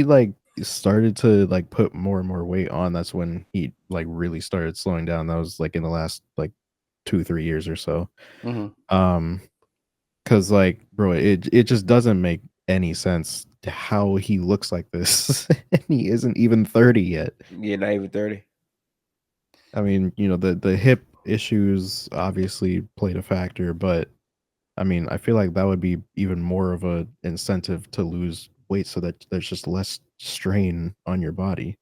like started to like put more and more weight on, that's when he like really started slowing down. That was like in the last like 2-3 years or so. Because like, bro, it just doesn't make any sense to how he looks like this and he isn't even 30 yet. Yeah, not even 30. I mean, you know, the hip issues obviously played a factor, but I mean, I feel like that would be even more of a incentive to lose weight so that there's just less strain on your body.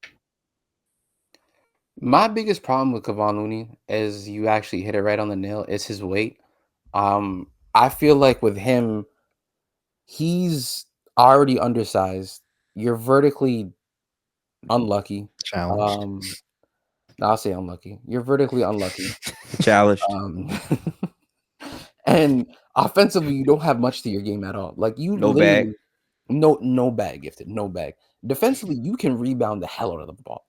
My biggest problem with Kevon Looney is you actually hit it right on the nail. Is his weight. I feel like with him, he's already undersized. You're vertically unlucky. Challenged. No, I'll say unlucky. You're vertically unlucky. Challenged. And offensively, you don't have much to your game at all. Like you No bag. literally, no bag gifted, no bag. Defensively, you can rebound the hell out of the ball.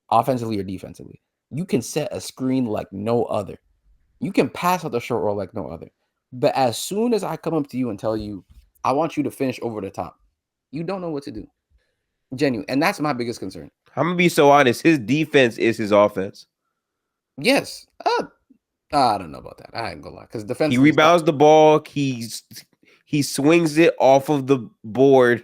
Offensively or defensively, you can set a screen like no other. You can pass out the short roll like no other. But as soon as I come up to you and tell you, I want you to finish over the top, you don't know what to do. Genuine. And that's my biggest concern. I'm gonna be so honest. His defense is his offense. Yes. I don't know about that. I ain't gonna lie. Because He defensively, rebounds the ball. He swings it off of the board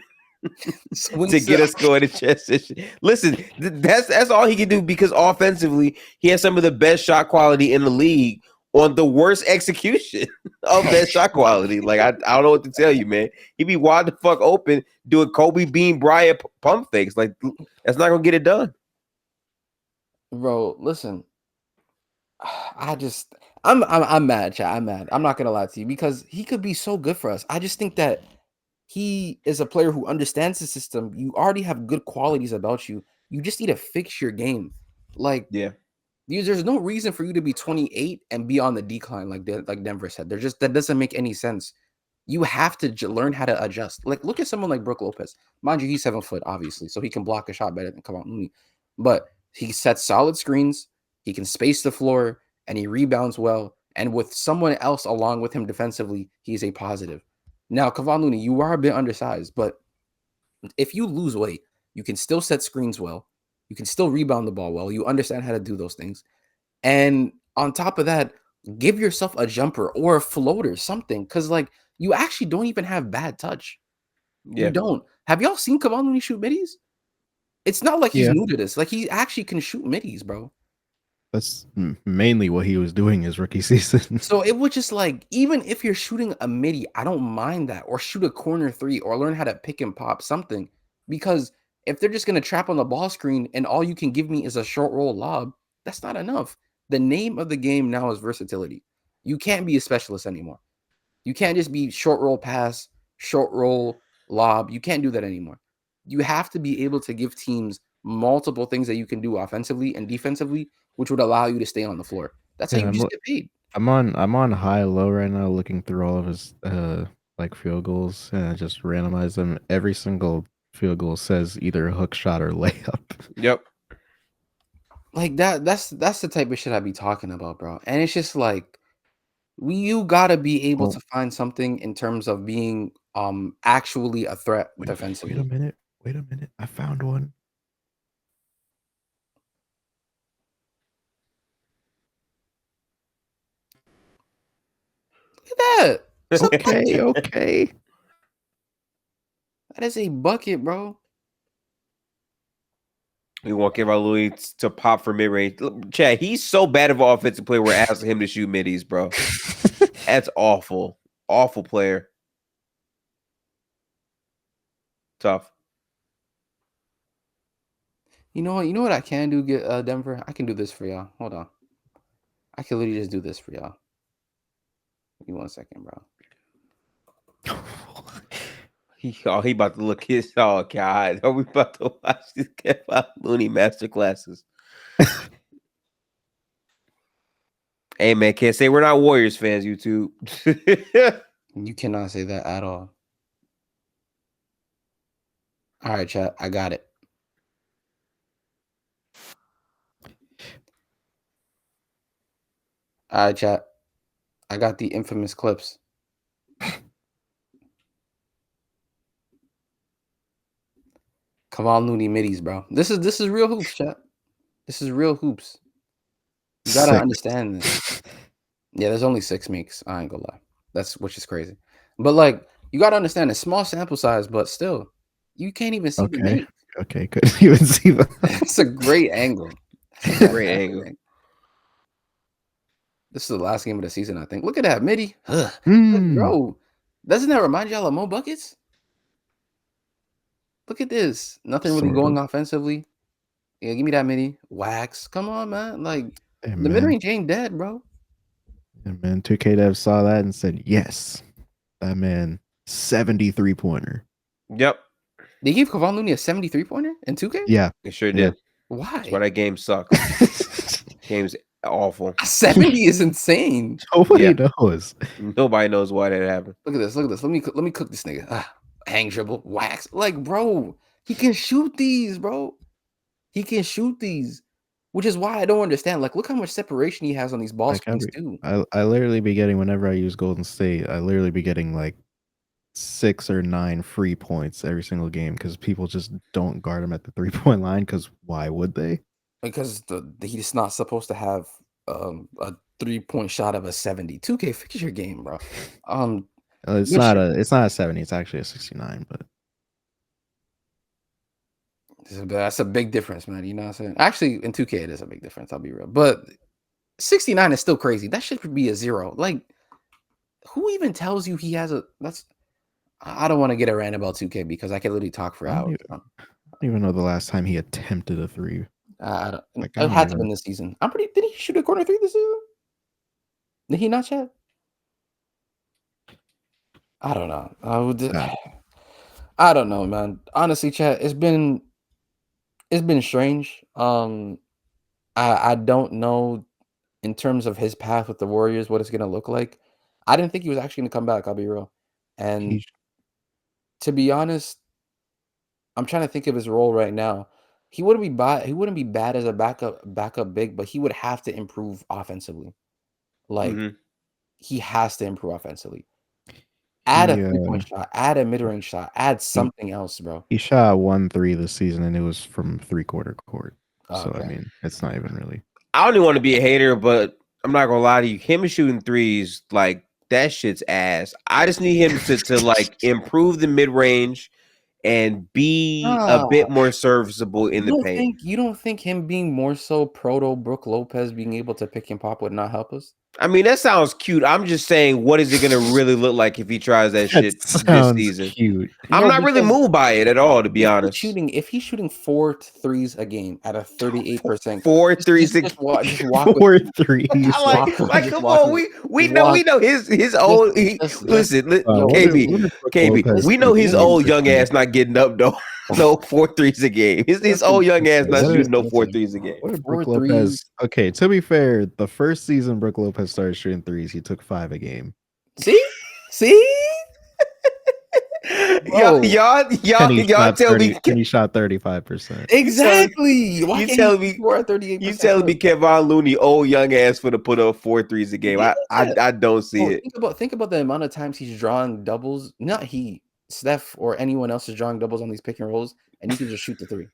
to get us going in transition. Listen, that's all he can do because offensively, he has some of the best shot quality in the league on the worst execution of that shot quality. Like I don't know what to tell you, man. He be wide the fuck open doing Kobe Bean Bryant pump fakes. Like that's not gonna get it done. Bro, listen. I'm mad, chat. I'm mad. I'm not gonna lie to you because he could be so good for us. I just think that he is a player who understands the system. You already have good qualities about you. You just need to fix your game. Like, Yeah. there's no reason for you to be 28 and be on the decline, like Denver said. That doesn't make any sense. You have to learn how to adjust. Like, look at someone like Brook Lopez. Mind you, he's 7 foot, obviously, so he can block a shot better than Kevon Looney. But he sets solid screens. He can space the floor, and he rebounds well. And with someone else along with him defensively, he's a positive. Now, Kevon Looney, you are a bit undersized, but if you lose weight, you can still set screens well. You can still rebound the ball well. You understand how to do those things. And on top of that, give yourself a jumper or a floater, something. Because, like, you actually don't even have bad touch. Yeah. You don't. Have y'all seen Kevon Looney shoot middies? It's not like he's Yeah. new to this. Like, he actually can shoot middies, bro. That's mainly what he was doing his rookie season. So it was just like, even if you're shooting a midi, I don't mind that. Or shoot a corner three or learn how to pick and pop something. Because if they're just going to trap on the ball screen and all you can give me is a short roll lob, that's not enough. The name of the game now is versatility. You can't be a specialist anymore. You can't just be short roll pass, short roll lob. You can't do that anymore. You have to be able to give teams multiple things that you can do offensively and defensively, which would allow you to stay on the floor. That's how Yeah, you just get paid. I'm on high low right now, looking through all of his like field goals, and I just randomize them. Every single field goal says either a hook shot or layup. Yep. Like that's the type of shit I be talking about, bro. And it's just like you gotta be able to find something in terms of being actually a threat defensively. Wait a minute. I found one. Look at that. It's a Okay, bucket. okay. That is a bucket, bro. We won't give our Louis to pop for mid range. Chad, he's so bad of an offensive player. We're asking him to shoot middies, bro. That's awful. Awful player. Tough. You know what I can do, Denver? I can do this for y'all. Hold on. I can literally just do this for y'all. Give me 1 second, bro. He about to look his. Oh God, are we about to watch this Kevon Looney masterclasses? Hey man, can't say we're not Warriors fans, YouTube. You cannot say that at all. All right, chat. I got it. All right, chat. I got the infamous clips. Kevon Looney middies, bro. This is real hoops, chat. This is real hoops. You gotta understand this. Yeah, there's only 6 makes. I ain't gonna lie. Which is crazy. But like, you gotta understand a small sample size, but still, you can't even see the make. Okay, couldn't even see that. It's a great angle. Great angle. This is the last game of the season, I think. Look at that midi. Mm. Bro, doesn't that remind y'all of Mo Buckets? Look at this. Nothing really Sort going of. offensively. Yeah, give me that midi. Wax. Come on, man. Like Hey, the man. mid range ain't dead, bro. And man, 2K Dev saw that and said, yes, that man 73 pointer. Yep, They gave Kevon Looney a 73 pointer in 2K. Yeah. it sure Yeah. did. That's why Why? that game sucks. Game's awful. 70 is insane. Nobody Yeah. knows. Nobody knows why that happened. Look at this. Look at this. Let me cook this nigga. Hang dribble. Wax. Like, bro, he can shoot these, bro. He can shoot these. Which is why I don't understand. Like, look how much separation he has on these ball Like screens, too. I literally be getting, whenever I use Golden State, I literally be getting like 6 or 9 free points every single game because people just don't guard him at the 3-point line. Because why would they? Because he's not supposed to have a 3-point shot of a 70. 2K, fix your game, bro. It's Good not shit. a 70. It's actually a 69. But That's a big difference, man. You know what I'm saying? Actually, in 2K, it is a big difference. I'll be real. But 69 is still crazy. That should be a 0. Like, who even tells you he has a... I don't want to get a rant about 2K because I can literally talk for I don't hours. I don't even know the last time he attempted a 3. I don't, Like, it had to been this season. Did he shoot a corner 3 this season? Did he not, Chad? I don't know. I don't know, man. Honestly, Chad, it's been strange. I don't know in terms of his path with the Warriors what it's gonna look like. I didn't think he was actually gonna come back. I'll be real. And He- to be honest, I'm trying to think of his role right now. He wouldn't be bad. He wouldn't be bad as a backup big, but he would have to improve offensively. Like Mhm. he has to improve offensively. Add a He, 3-point shot. Add a mid-range shot. Add something else, bro. He shot 1-3 this season, and it was from 3-quarter court. So Okay. I mean, it's not even really. I don't even want to be a hater, but I'm not gonna lie to you. Him shooting threes, like that shit's ass. I just need him to like improve the mid range and be a bit more serviceable in the paint. You don't think him being more so proto Brook Lopez being able to pick and pop would not help us? I mean, that sounds cute. I'm just saying, what is it gonna really look like if he tries that shit this sounds season? cute. I'm No, not really because moved by it at all, to be honest. if he's shooting 4 threes a game at a 38%, 4 threes. just walk with 4 threes. Like, just come walk on, with- we just know walk- his old. just- Listen, yo, KB, what is Brook KB, Lopez we know his doing old for young team? ass not getting up though. No 4 threes a game. His old young ass not What shooting is- no 4 threes a game. What did 4 Brook Lopez? Okay, to be fair, the first season Brook Lopez started shooting threes, he took 5 a game. See? Bro. Y'all tell me. And he shot 35%. Exactly. Why you can't telling he me- score at 38%? You telling me Kevon Looney, old young ass, for to put up 4 threes a game? I don't see it. Think about the amount of times he's drawing doubles. Not he, Steph, or anyone else is drawing doubles on these pick and rolls, and he can just shoot the 3.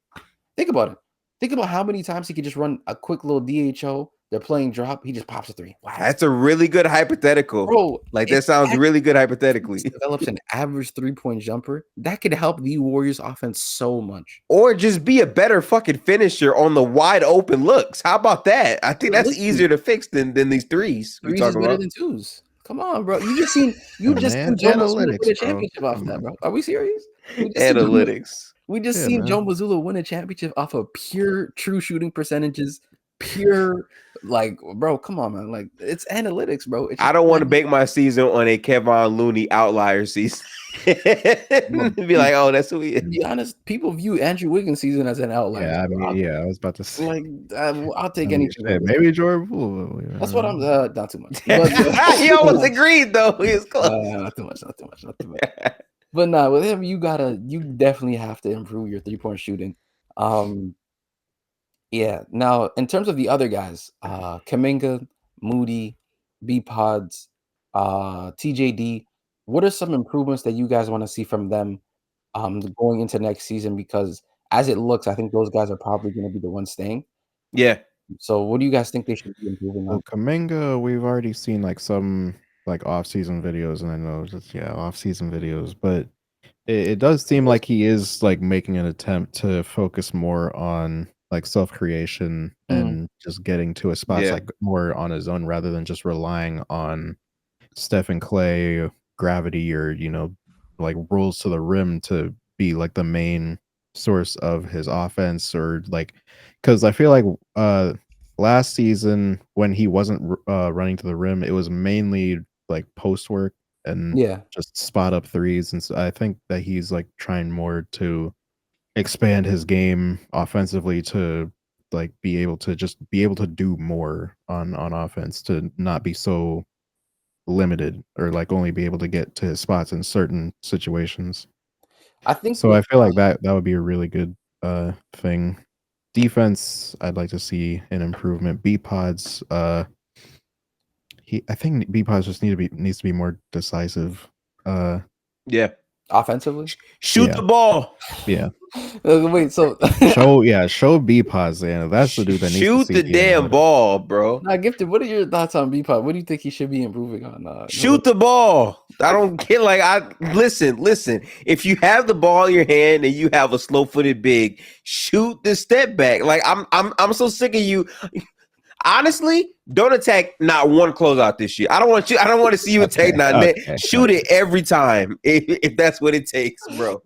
Think about it. Think about how many times he could just run a quick little DHO. They're playing drop. He just pops a 3. Wow, That's a really good hypothetical. bro. Like that sounds really good hypothetically. Develops an average 3-point jumper that could help the Warriors offense so much. Or just be a better fucking finisher on the wide open looks. How about that? I think that's Listen. easier to fix than these threes. We 3s is talking better about. than 2s. Come on, bro. You just seen Joe Mazzulla win a championship off that, bro. Are we serious? Analytics. We just Yeah, seen man. Joe Mazzulla win a championship off of pure true shooting percentages, pure like, bro. Come on, man. Like it's analytics, bro. It's I don't want to bake my season on a Kevon Looney outlier season. Be like, oh, that's who he To is. be honest, people view Andrew Wiggins' season as an outlier. Yeah, I so mean, I was about to say. like I'll take I mean, anything. shit, maybe Jordan Poole. That's what I'm. Not too much. But, He almost agreed though. He was close. not too much. But nah, with him, you definitely have to improve your 3-point shooting. Yeah. Now, in terms of the other guys, Kuminga, Moody, B Pods, TJD, what are some improvements that you guys want to see from them going into next season? Because as it looks, I think those guys are probably going to be the ones staying. Yeah. So what do you guys think they should be improving on? Well, Kuminga, we've already seen like some like off-season videos, and I know just off-season videos, but it does seem like he is like making an attempt to focus more on like self-creation and just getting to a spot like more on his own rather than just relying on Steph and Klay gravity or like rolls to the rim to be like the main source of his offense, or like, because I feel like last season when he wasn't running to the rim, it was mainly like post work and Yeah. just spot up threes, and so I think that he's like trying more to expand his game offensively to like be able to do more on offense, to not be so limited, or like only be able to get to his spots in certain situations. I think So with I feel like that would be a really good thing. Defense, I'd like to see an improvement. B pods, I think B pods just needs to be more decisive. Yeah. offensively. Shoot Yeah. the ball. Yeah. Wait, so Show B pods, that's the dude that needs to Shoot see the the damn analytics. ball, bro. now, Gifted, what are your thoughts on B-Pop? What do you think he should be improving on? Shoot the ball. I don't get listen. If you have the ball in your hand and you have a slow-footed big, shoot the step back. Like I'm so sick of you. Honestly, don't attack not one closeout this year. I don't want to see you attack shoot it every time if that's what it takes, bro.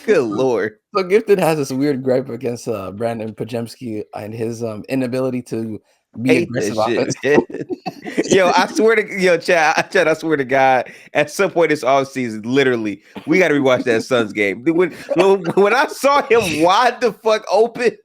Good lord. So Gifted has this weird gripe against Brandon Pajemski and his inability to be Hate aggressive this shit. offensively. Yo, I swear to Chad, I swear to God, at some point this offseason, literally, we got to rewatch that Suns game. When I saw him wide the fuck open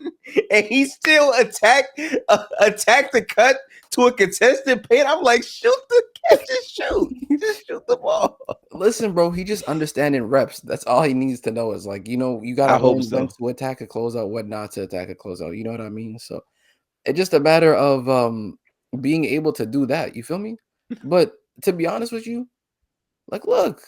and he still attacked the cut to a contested paint, I'm like, shoot the catch, just shoot the ball. Listen, bro, he just understanding reps. That's all he needs to know is like, you I gotta hope learn so. when to attack a closeout, what not to attack a closeout. You know what I mean? So it's just a matter of being able to do that. You feel me? But to be honest with you, like, look,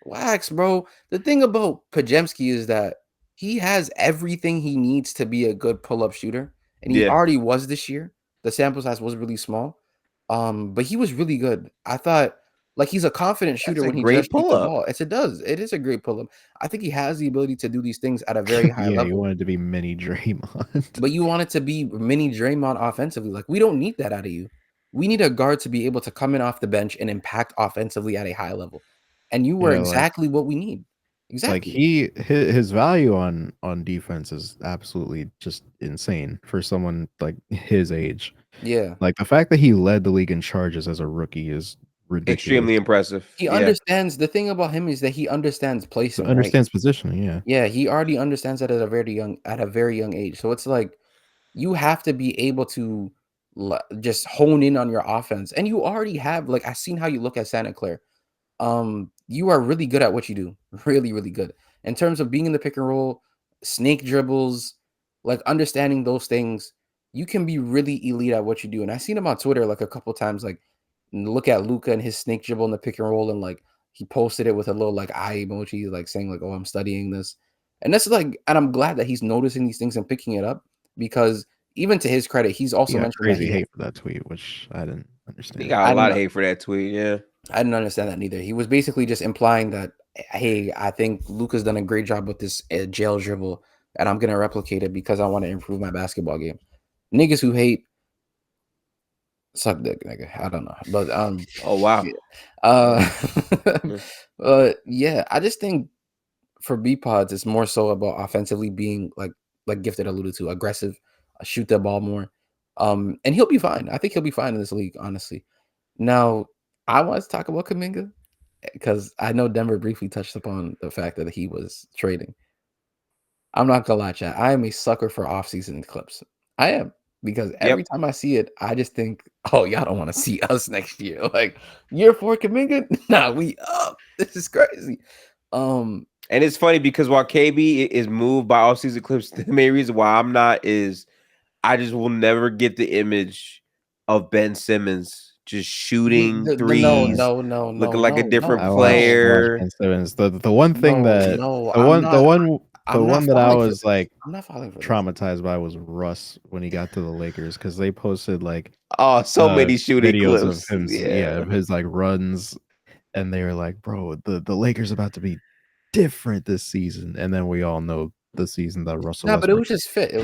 wax, bro. The thing about Pajemski is that he has everything he needs to be a good pull-up shooter, and he Yeah. already was this year. The sample size was really small, but he was really good. I thought, like, he's a confident shooter a when he great just shoots the pull-up. ball. Yes, it does. It is a great pull-up. I think he has the ability to do these things at a very high Yeah, you level. wanted to be mini Draymond. But you want it to be mini Draymond offensively. Like, we don't need that out of you. We need a guard to be able to come in off the bench and impact offensively at a high level. And you were Yeah, like exactly what we need. Exactly. his value on defense is absolutely just insane for someone like his age. Yeah. Like the fact that he led the league in charges as a rookie is ridiculous. Extremely impressive. He understands. The thing about him is that he understands placement. Understands positioning, yeah. Yeah, he already understands that at a very young age. So it's like you have to be able to just hone in on your offense. And you already have, like, I've seen how you look at Santa Clara. You are really good at what you do. Really, really good. In terms of being in the pick and roll, snake dribbles, like understanding those things, you can be really elite at what you do. And I've seen him on Twitter like a couple times, like look at Luca and his snake dribble in the pick and roll, and like he posted it with a little like eye emoji, like saying like, "Oh, I'm studying this." And that's like, and I'm glad that he's noticing these things and picking it up, because even to his credit, he's also mentioned crazy that hate for that tweet, which I didn't understand. He got a lot of hate for that tweet. Yeah, I didn't understand that neither. He was basically just implying that, hey, I think Luca's done a great job with this jail dribble, and I'm gonna replicate it because I want to improve my basketball game. Niggas who hate suck dick, nigga. I don't know, but oh wow. Yeah, I just think for B pods, it's more so about offensively being like Gifted alluded to, aggressive, shoot the ball more, and he'll be fine. I think he'll be fine in this league, honestly. Now, I want to talk about Kuminga because I know Denver briefly touched upon the fact that he was trading. I'm not gonna lie, chat. I am a sucker for offseason clips. I am, because every time I see it, I just think, oh, y'all don't want to see us next year. Like year 4 Kuminga, nah, we up. This is crazy. And it's funny because while KB is moved by offseason clips, the main reason why I'm not is I just will never get the image of Ben Simmons just shooting threes, looking like a different player. Ben Simmons. The one thing that I was like traumatized by was Russ when he got to the Lakers, because they posted like many shooting videos clips of him, of his like runs, and they were like, bro, the Lakers about to be different this season. And then we all know the season that Russell but it was just fit. It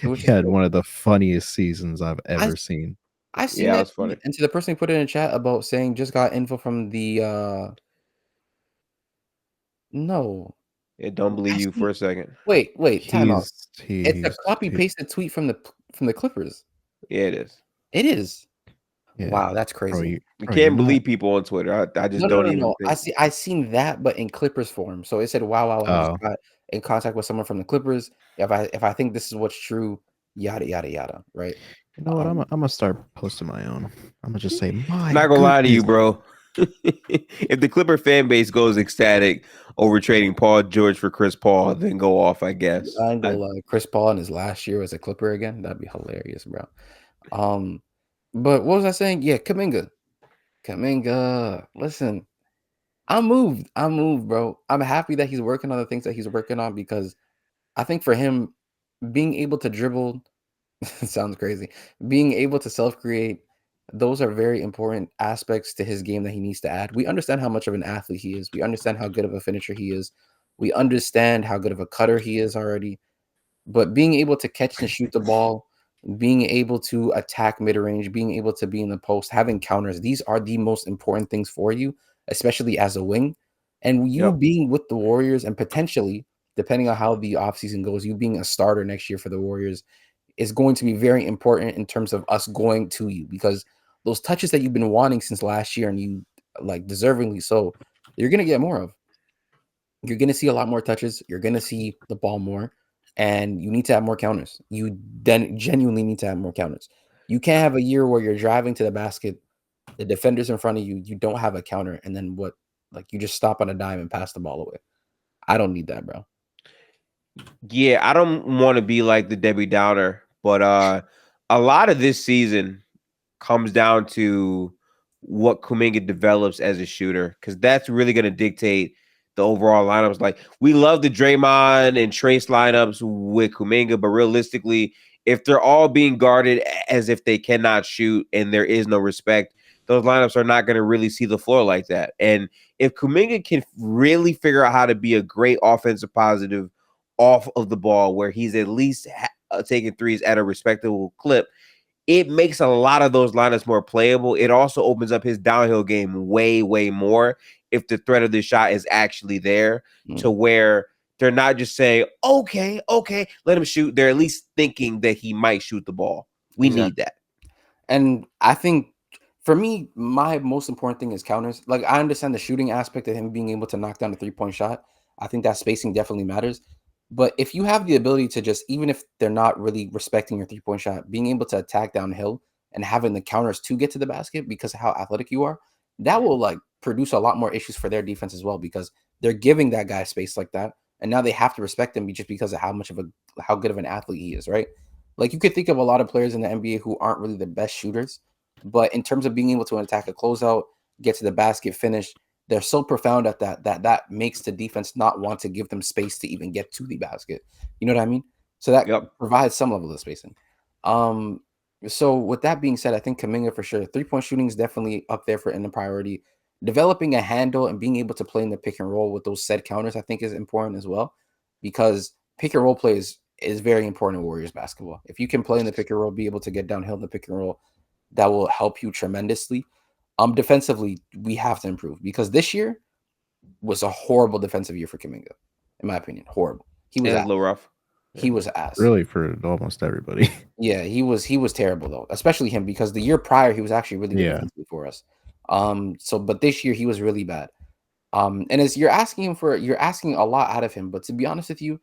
was he had one of the funniest seasons I've ever seen. I seen that was funny. And to the person who put it in chat about saying just got info from the no, Yeah, don't believe you for a second. Wait, time out. It's a He's copy pasted tweet from the Clippers. Yeah, it is. It is. yeah. Wow, that's Bro, crazy. You bro, can't not- believe people on Twitter. I just No, don't even think. I seen that, but in Clippers form. So it said, "Wow, I just Oh. got in contact with someone from the Clippers. If I think this is what's true, yada yada yada." Right? You know what? I'm Um, gonna start posting my own. I'm gonna just say my. I'm not gonna lie to you, goodness. bro. If the Clipper fan base goes ecstatic over trading Paul George for Chris Paul, then go off, I guess. I ain't gonna lie, Chris Paul in his last year as a Clipper again. That'd be hilarious, bro. But what was I saying? Yeah, Kaminga. Listen, I'm moved, bro. I'm happy that he's working on the things that he's working on because I think for him, being able to dribble sounds crazy. Being able to self-create, those are very important aspects to his game that he needs to add. We understand how much of an athlete he is. We understand how good of a finisher he is. We understand how good of a cutter he is already. But being able to catch and shoot the ball, being able to attack mid-range, being able to be in the post, having counters, these are the most important things for you, especially as a wing. And you Yep. being with the Warriors and potentially, depending on how the offseason goes, you being a starter next year for the Warriors is going to be very important in terms of us going to you because those touches that you've been wanting since last year and you like deservingly so, you're going to get more of. You're going to see a lot more touches. You're going to see the ball more, and you need to have more counters. You then genuinely need to have more counters. You can't have a year where you're driving to the basket, the defender's in front of you, you don't have a counter, and then what? Like you just stop on a dime and pass the ball away. I don't need that, bro. Yeah, I don't want to be like the Debbie Downer, but a lot of this season comes down to what Kuminga develops as a shooter, because that's really going to dictate the overall lineups. Like we love the Draymond and Trace lineups with Kuminga, but realistically, if they're all being guarded as if they cannot shoot and there is no respect, those lineups are not going to really see the floor like that. And if Kuminga can really figure out how to be a great offensive positive off of the ball, where he's at least taking threes at a respectable clip, it makes a lot of those lineups more playable. It also opens up his downhill game way, way more if the threat of the shot is actually there, to where they're not just saying, okay, let him shoot. They're at least thinking that he might shoot the ball. We need that. And I think for me, my most important thing is counters. Like I understand the shooting aspect of him being able to knock down a 3-point shot. I think that spacing definitely matters. But if you have the ability to just, even if they're not really respecting your 3-point shot, being able to attack downhill and having the counters to get to the basket because of how athletic you are, that will like produce a lot more issues for their defense as well because they're giving that guy space like that. And now they have to respect him just because of how good of an athlete he is, right? Like you could think of a lot of players in the NBA who aren't really the best shooters, but in terms of being able to attack a closeout, get to the basket, finish, they're so profound at that makes the defense not want to give them space to even get to the basket. You know what I mean? So that provides some level of spacing. So with that being said, I think Kuminga for sure, 3-point shooting is definitely up there in the priority. Developing a handle and being able to play in the pick and roll with those set counters, I think is important as well, because pick and roll play is very important in Warriors basketball. If you can play in the pick and roll, be able to get downhill in the pick and roll, that will help you tremendously. Defensively, we have to improve because this year was a horrible defensive year for Kuminga, in my opinion. Horrible. He was a little rough. He was ass. Really for almost everybody. Yeah, he was terrible though, especially him because the year prior he was actually really good defensively for us. But this year he was really bad. And as you're asking a lot out of him, but to be honest with you,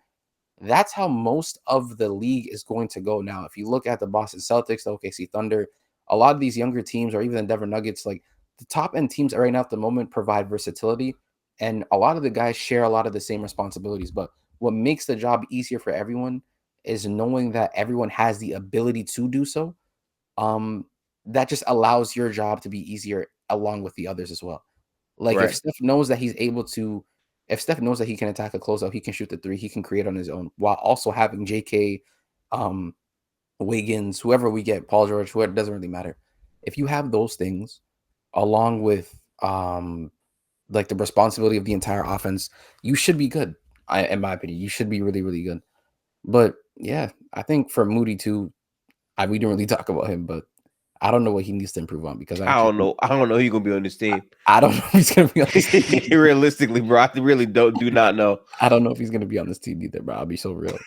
that's how most of the league is going to go now. If you look at the Boston Celtics, the OKC Thunder, a lot of these younger teams, or even the Denver Nuggets, like the top end teams right now at the moment provide versatility, and a lot of the guys share a lot of the same responsibilities. But what makes the job easier for everyone is knowing that everyone has the ability to do so. That just allows your job to be easier along with the others as well. Like if Steph knows that if Steph knows that he can attack a closeout, he can shoot the three, he can create on his own while also having JK, Wiggins, whoever we get, Paul George, whoever, doesn't really matter. If you have those things along with like the responsibility of the entire offense, you should be good. In my opinion, you should be really, really good. But yeah, I think for Moody too, we didn't really talk about him, but I don't know what he needs to improve on because I don't know. I don't know who's gonna be on this team. I don't know if he's gonna be on this team. Realistically, bro, I really do not know. I don't know if he's gonna be on this team either, bro. I'll be so real.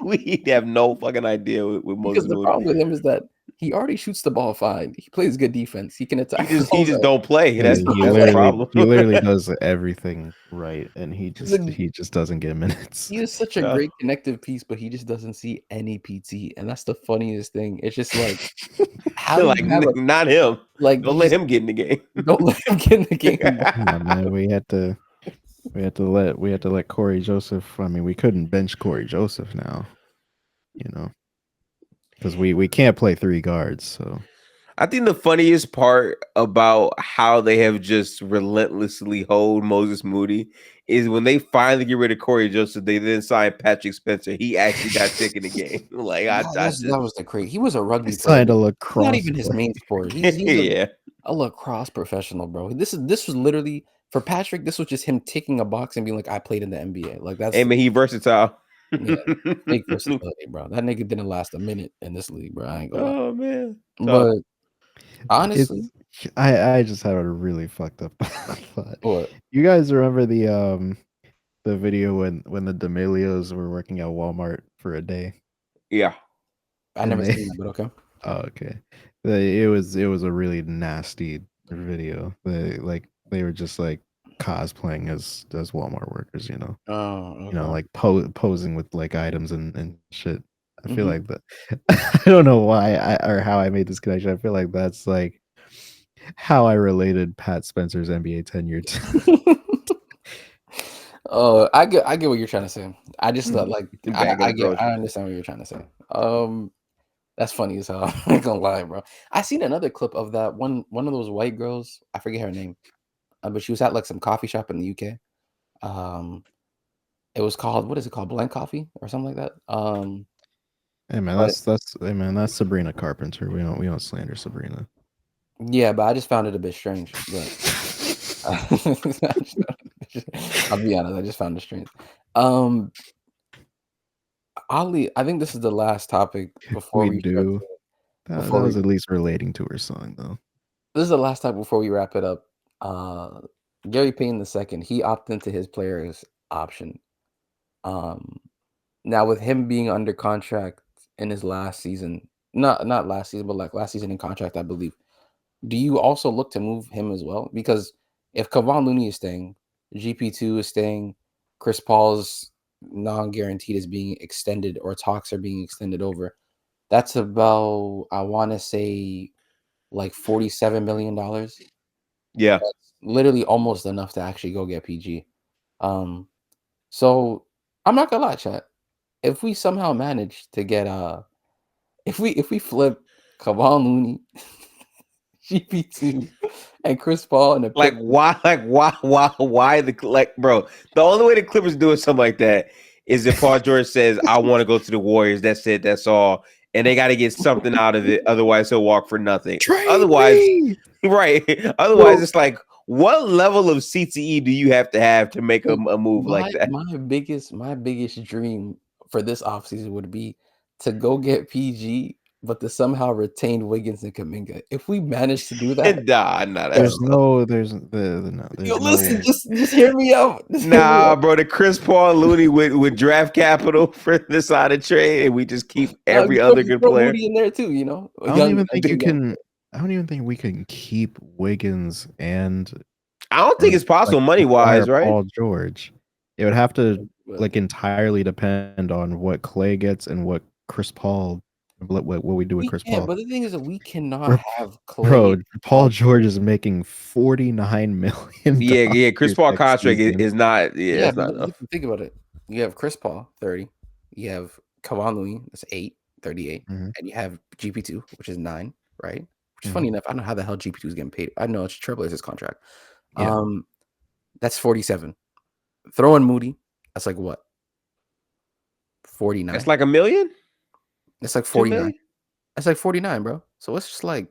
We have no fucking idea with Because Moses the Moody. problem with him is that he already shoots the ball fine. He plays good defense. He can attack. He just don't play. That's he the problem. literally does everything right, and he Like, just doesn't get minutes. he is such a Yeah. great connective piece, but he just doesn't see any PT, and that's the funniest thing. It's just like, how do Like you have a, not him. like Don't let him get in the game. don't let him get in the game. Come on, man, we had to let Corey Joseph. I mean, we couldn't bench Corey Joseph now, because we can't play 3 guards. So I think the funniest part about how they have just relentlessly hold Moses Moody is when they finally get rid of Corey Joseph, they then sign Patrick Spencer. He actually got sick in the game. Like that was the crazy. He was a rugby he player. signed a It's lacrosse. not even his player. main sport. He's yeah. a lacrosse professional, bro. This was literally for Patrick. This was just him ticking a box and being like, "I played in the NBA." Like that's Hey man, he versatile. Yeah, fake versatility, bro. That nigga didn't last a minute in this league, bro. I ain't gonna lie. Oh man. But honestly, I just had a really fucked up thought. what? You guys remember the video when the D'Amelios were working at Walmart for a day? Yeah. I And never they- seen that, but okay. Oh, okay. It was a really nasty video. They were just like cosplaying as Walmart workers, Oh, okay. like posing with like items and shit. I feel Mhm. like that. I don't know why or how I made this connection. I feel like that's like how I related Pat Spencer's NBA tenure to. Oh, I get what you're trying to say. I just thought like The bag of groceries. I understand what you're trying to say. That's funny as hell. I ain't gonna lie, bro. I seen another clip of that one of those white girls. I forget her name, but she was at like some coffee shop in the UK. It was called, what is it called? Blank Coffee or something like that. Hey man, But- that's Sabrina Carpenter. We don't slander Sabrina. Yeah, but I just found it a bit strange. But I'll be honest, I just found it strange. Ali, I think this is the last topic before We we start do. to- That Before was we- at least relating to her song though. This is the last topic before we wrap it up. Gary Payne II, he opted into his players option. Now with him being under contract in his last season, not last season, but like last season in contract, I believe. Do you also look to move him as well? Because if Kevon Looney is staying, GP2 is staying, Chris Paul's non-guaranteed is being extended or talks are being extended over. That's about, I want to say, like $47 million. Yeah. Literally almost enough to actually go get PG. So I'm not gonna lie, chat. If we somehow manage to get if we flip Kevon Looney, GP2, and Chris Paul and a Like why bro, the only way the Clippers doing something like that is if Paul George says, I want to go to the Warriors, that's it, that's all. And they got to get something out of it, otherwise he'll walk for nothing. Otherwise, right. Otherwise, it's like, what level of CTE do you have to make a move like that? My biggest dream for this offseason would be to go get PG, but to somehow retain Wiggins and Kuminga. If we manage to do that, There's no yo, listen, just hear me out. Just hear me Nah, out. bro, the Chris Paul and Looney with draft capital for this side of trade, and we just keep every Throw- other good throw player. Moody in there too, you know. I don't even think you can. I don't even think we can keep Wiggins and I don't think it's possible money wise, acquire right? Paul George. It would have to like entirely depend on what Klay gets and what Chris Paul, what we do with Chris Paul. But the thing is that we cannot Bro, have Klay. Bro, Paul George is making $49 million. Yeah. Chris Paul next contract season. is not. Yeah, it's but not enough. think about it. You have Chris Paul, 30. You have Kevon Looney, that's 8, 38. Mhm. And you have GP2, which is 9, right? Which is Mhm. funny enough. I don't know how the hell GP2 is getting paid. I know it's Trailblazers contract. Yeah. That's 47. Throw in Moody, that's like what? 49. It's like $1 million. It's like 2 49. million? That's like 49, bro. So it's just like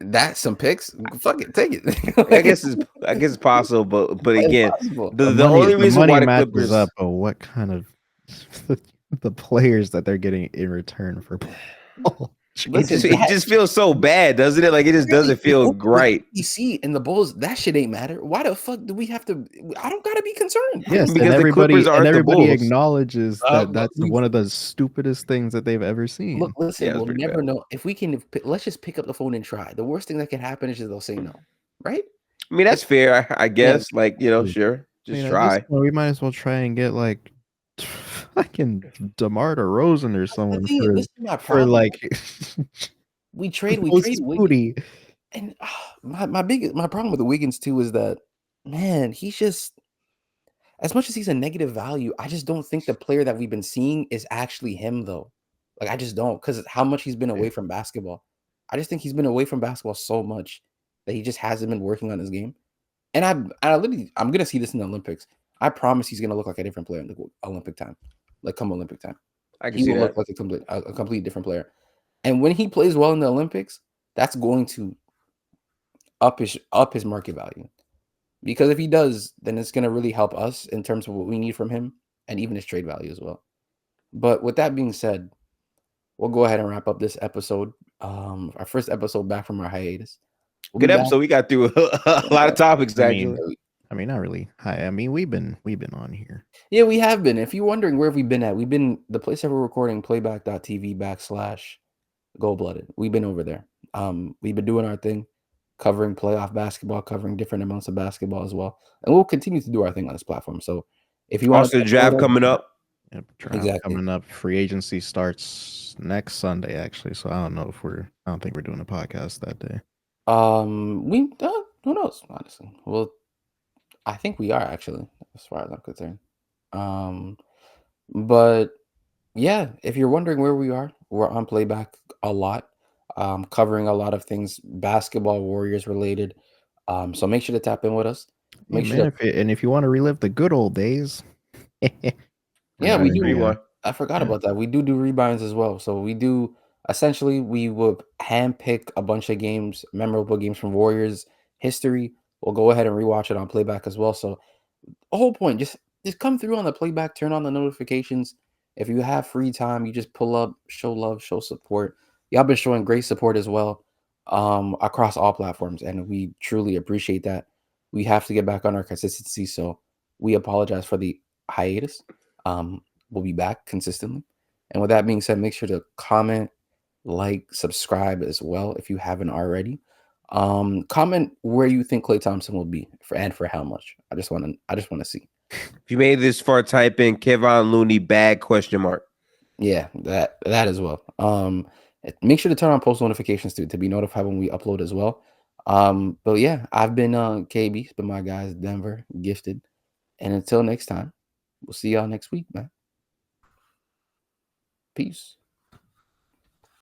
that's some picks. Fuck it, take it. I guess it's possible, but again, Impossible. the only reason money why the matches Clippers up, but what kind of the players that they're getting in return for Paul? Listen, it just feels so bad, doesn't it? Like it just doesn't feel great. DC and the Bulls, that shit ain't matter. Why the fuck do we have to? I don't gotta be concerned. Yes, Because and the Clippers aren't the everybody Bulls. acknowledges that that's Look, one of the stupidest things that they've ever seen. Look, listen, Yeah, that's we'll pretty never bad. know if we can. Let's just pick up the phone and try. The worst thing that can happen is just they'll say no, right? I mean, that's fair, I guess. Like, sure. I Just mean, at try. this point, we might as well try and get like fucking DeMar DeRozan or someone This is my for problem. like we trade Wiggins. Wiggins, and my problem with the Wiggins too is that, man, he's just, as much as he's a negative value, I just don't think the player that we've been seeing is actually him though. Like I just don't, because how much he's been away from basketball. I just think he's been away from basketball so much that he just hasn't been working on his game. And I'm gonna see this in the Olympics. I promise he's gonna look like a different player in the Olympic time. Like come Olympic time, I can he see will that. look like a complete different player. And when he plays well in the Olympics, that's going to up his market value. Because if he does, then it's gonna really help us in terms of what we need from him and even his trade value as well. But with that being said, we'll go ahead and wrap up this episode. Our first episode back from our hiatus. We'll Good be back. episode. We got through a lot of topics, actually. I mean, not really. I mean, we've been on here. Yeah, we have been. If you're wondering where have we been at, we've been the place that we're recording, playback.tv/Goldblooded. We've been over there. We've been doing our thing, covering playoff basketball, covering different amounts of basketball as well. And we'll continue to do our thing on this platform. So if you want Also, the draft coming up. Yep, draft Exactly. coming up. Free agency starts next Sunday, actually. So I don't know if I don't think we're doing a podcast that day. Who knows, honestly. Well, I think we are actually, as far as I'm concerned. But yeah, if you're wondering where we are, we're on Playback a lot, covering a lot of things basketball, Warriors related. So make sure to tap in with us. Hey, Make man, sure to, if you want to relive the good old days, yeah, we do. Rewind. I forgot Yeah. about that. We do rebinds as well. So we do, essentially we will handpick a bunch of games, memorable games from Warriors history. We'll go ahead and rewatch it on Playback as well. So the whole point, just come through on the Playback, turn on the notifications. If you have free time, you just pull up, show love, show support. Y'all been showing great support as well, across all platforms, and we truly appreciate that. We have to get back on our consistency, so we apologize for the hiatus. We'll be back consistently. And with that being said, make sure to comment, like, subscribe as well if you haven't already. Comment where you think Klay Thompson will be for how much. I just want to see. If you made this far, type in Kevon Looney bag ? Yeah, that as well. Make sure to turn on post notifications to be notified when we upload as well. But yeah, I've been KB. It's been my guys, Denver, Gifted, and until next time, we'll see y'all next week, man. Peace.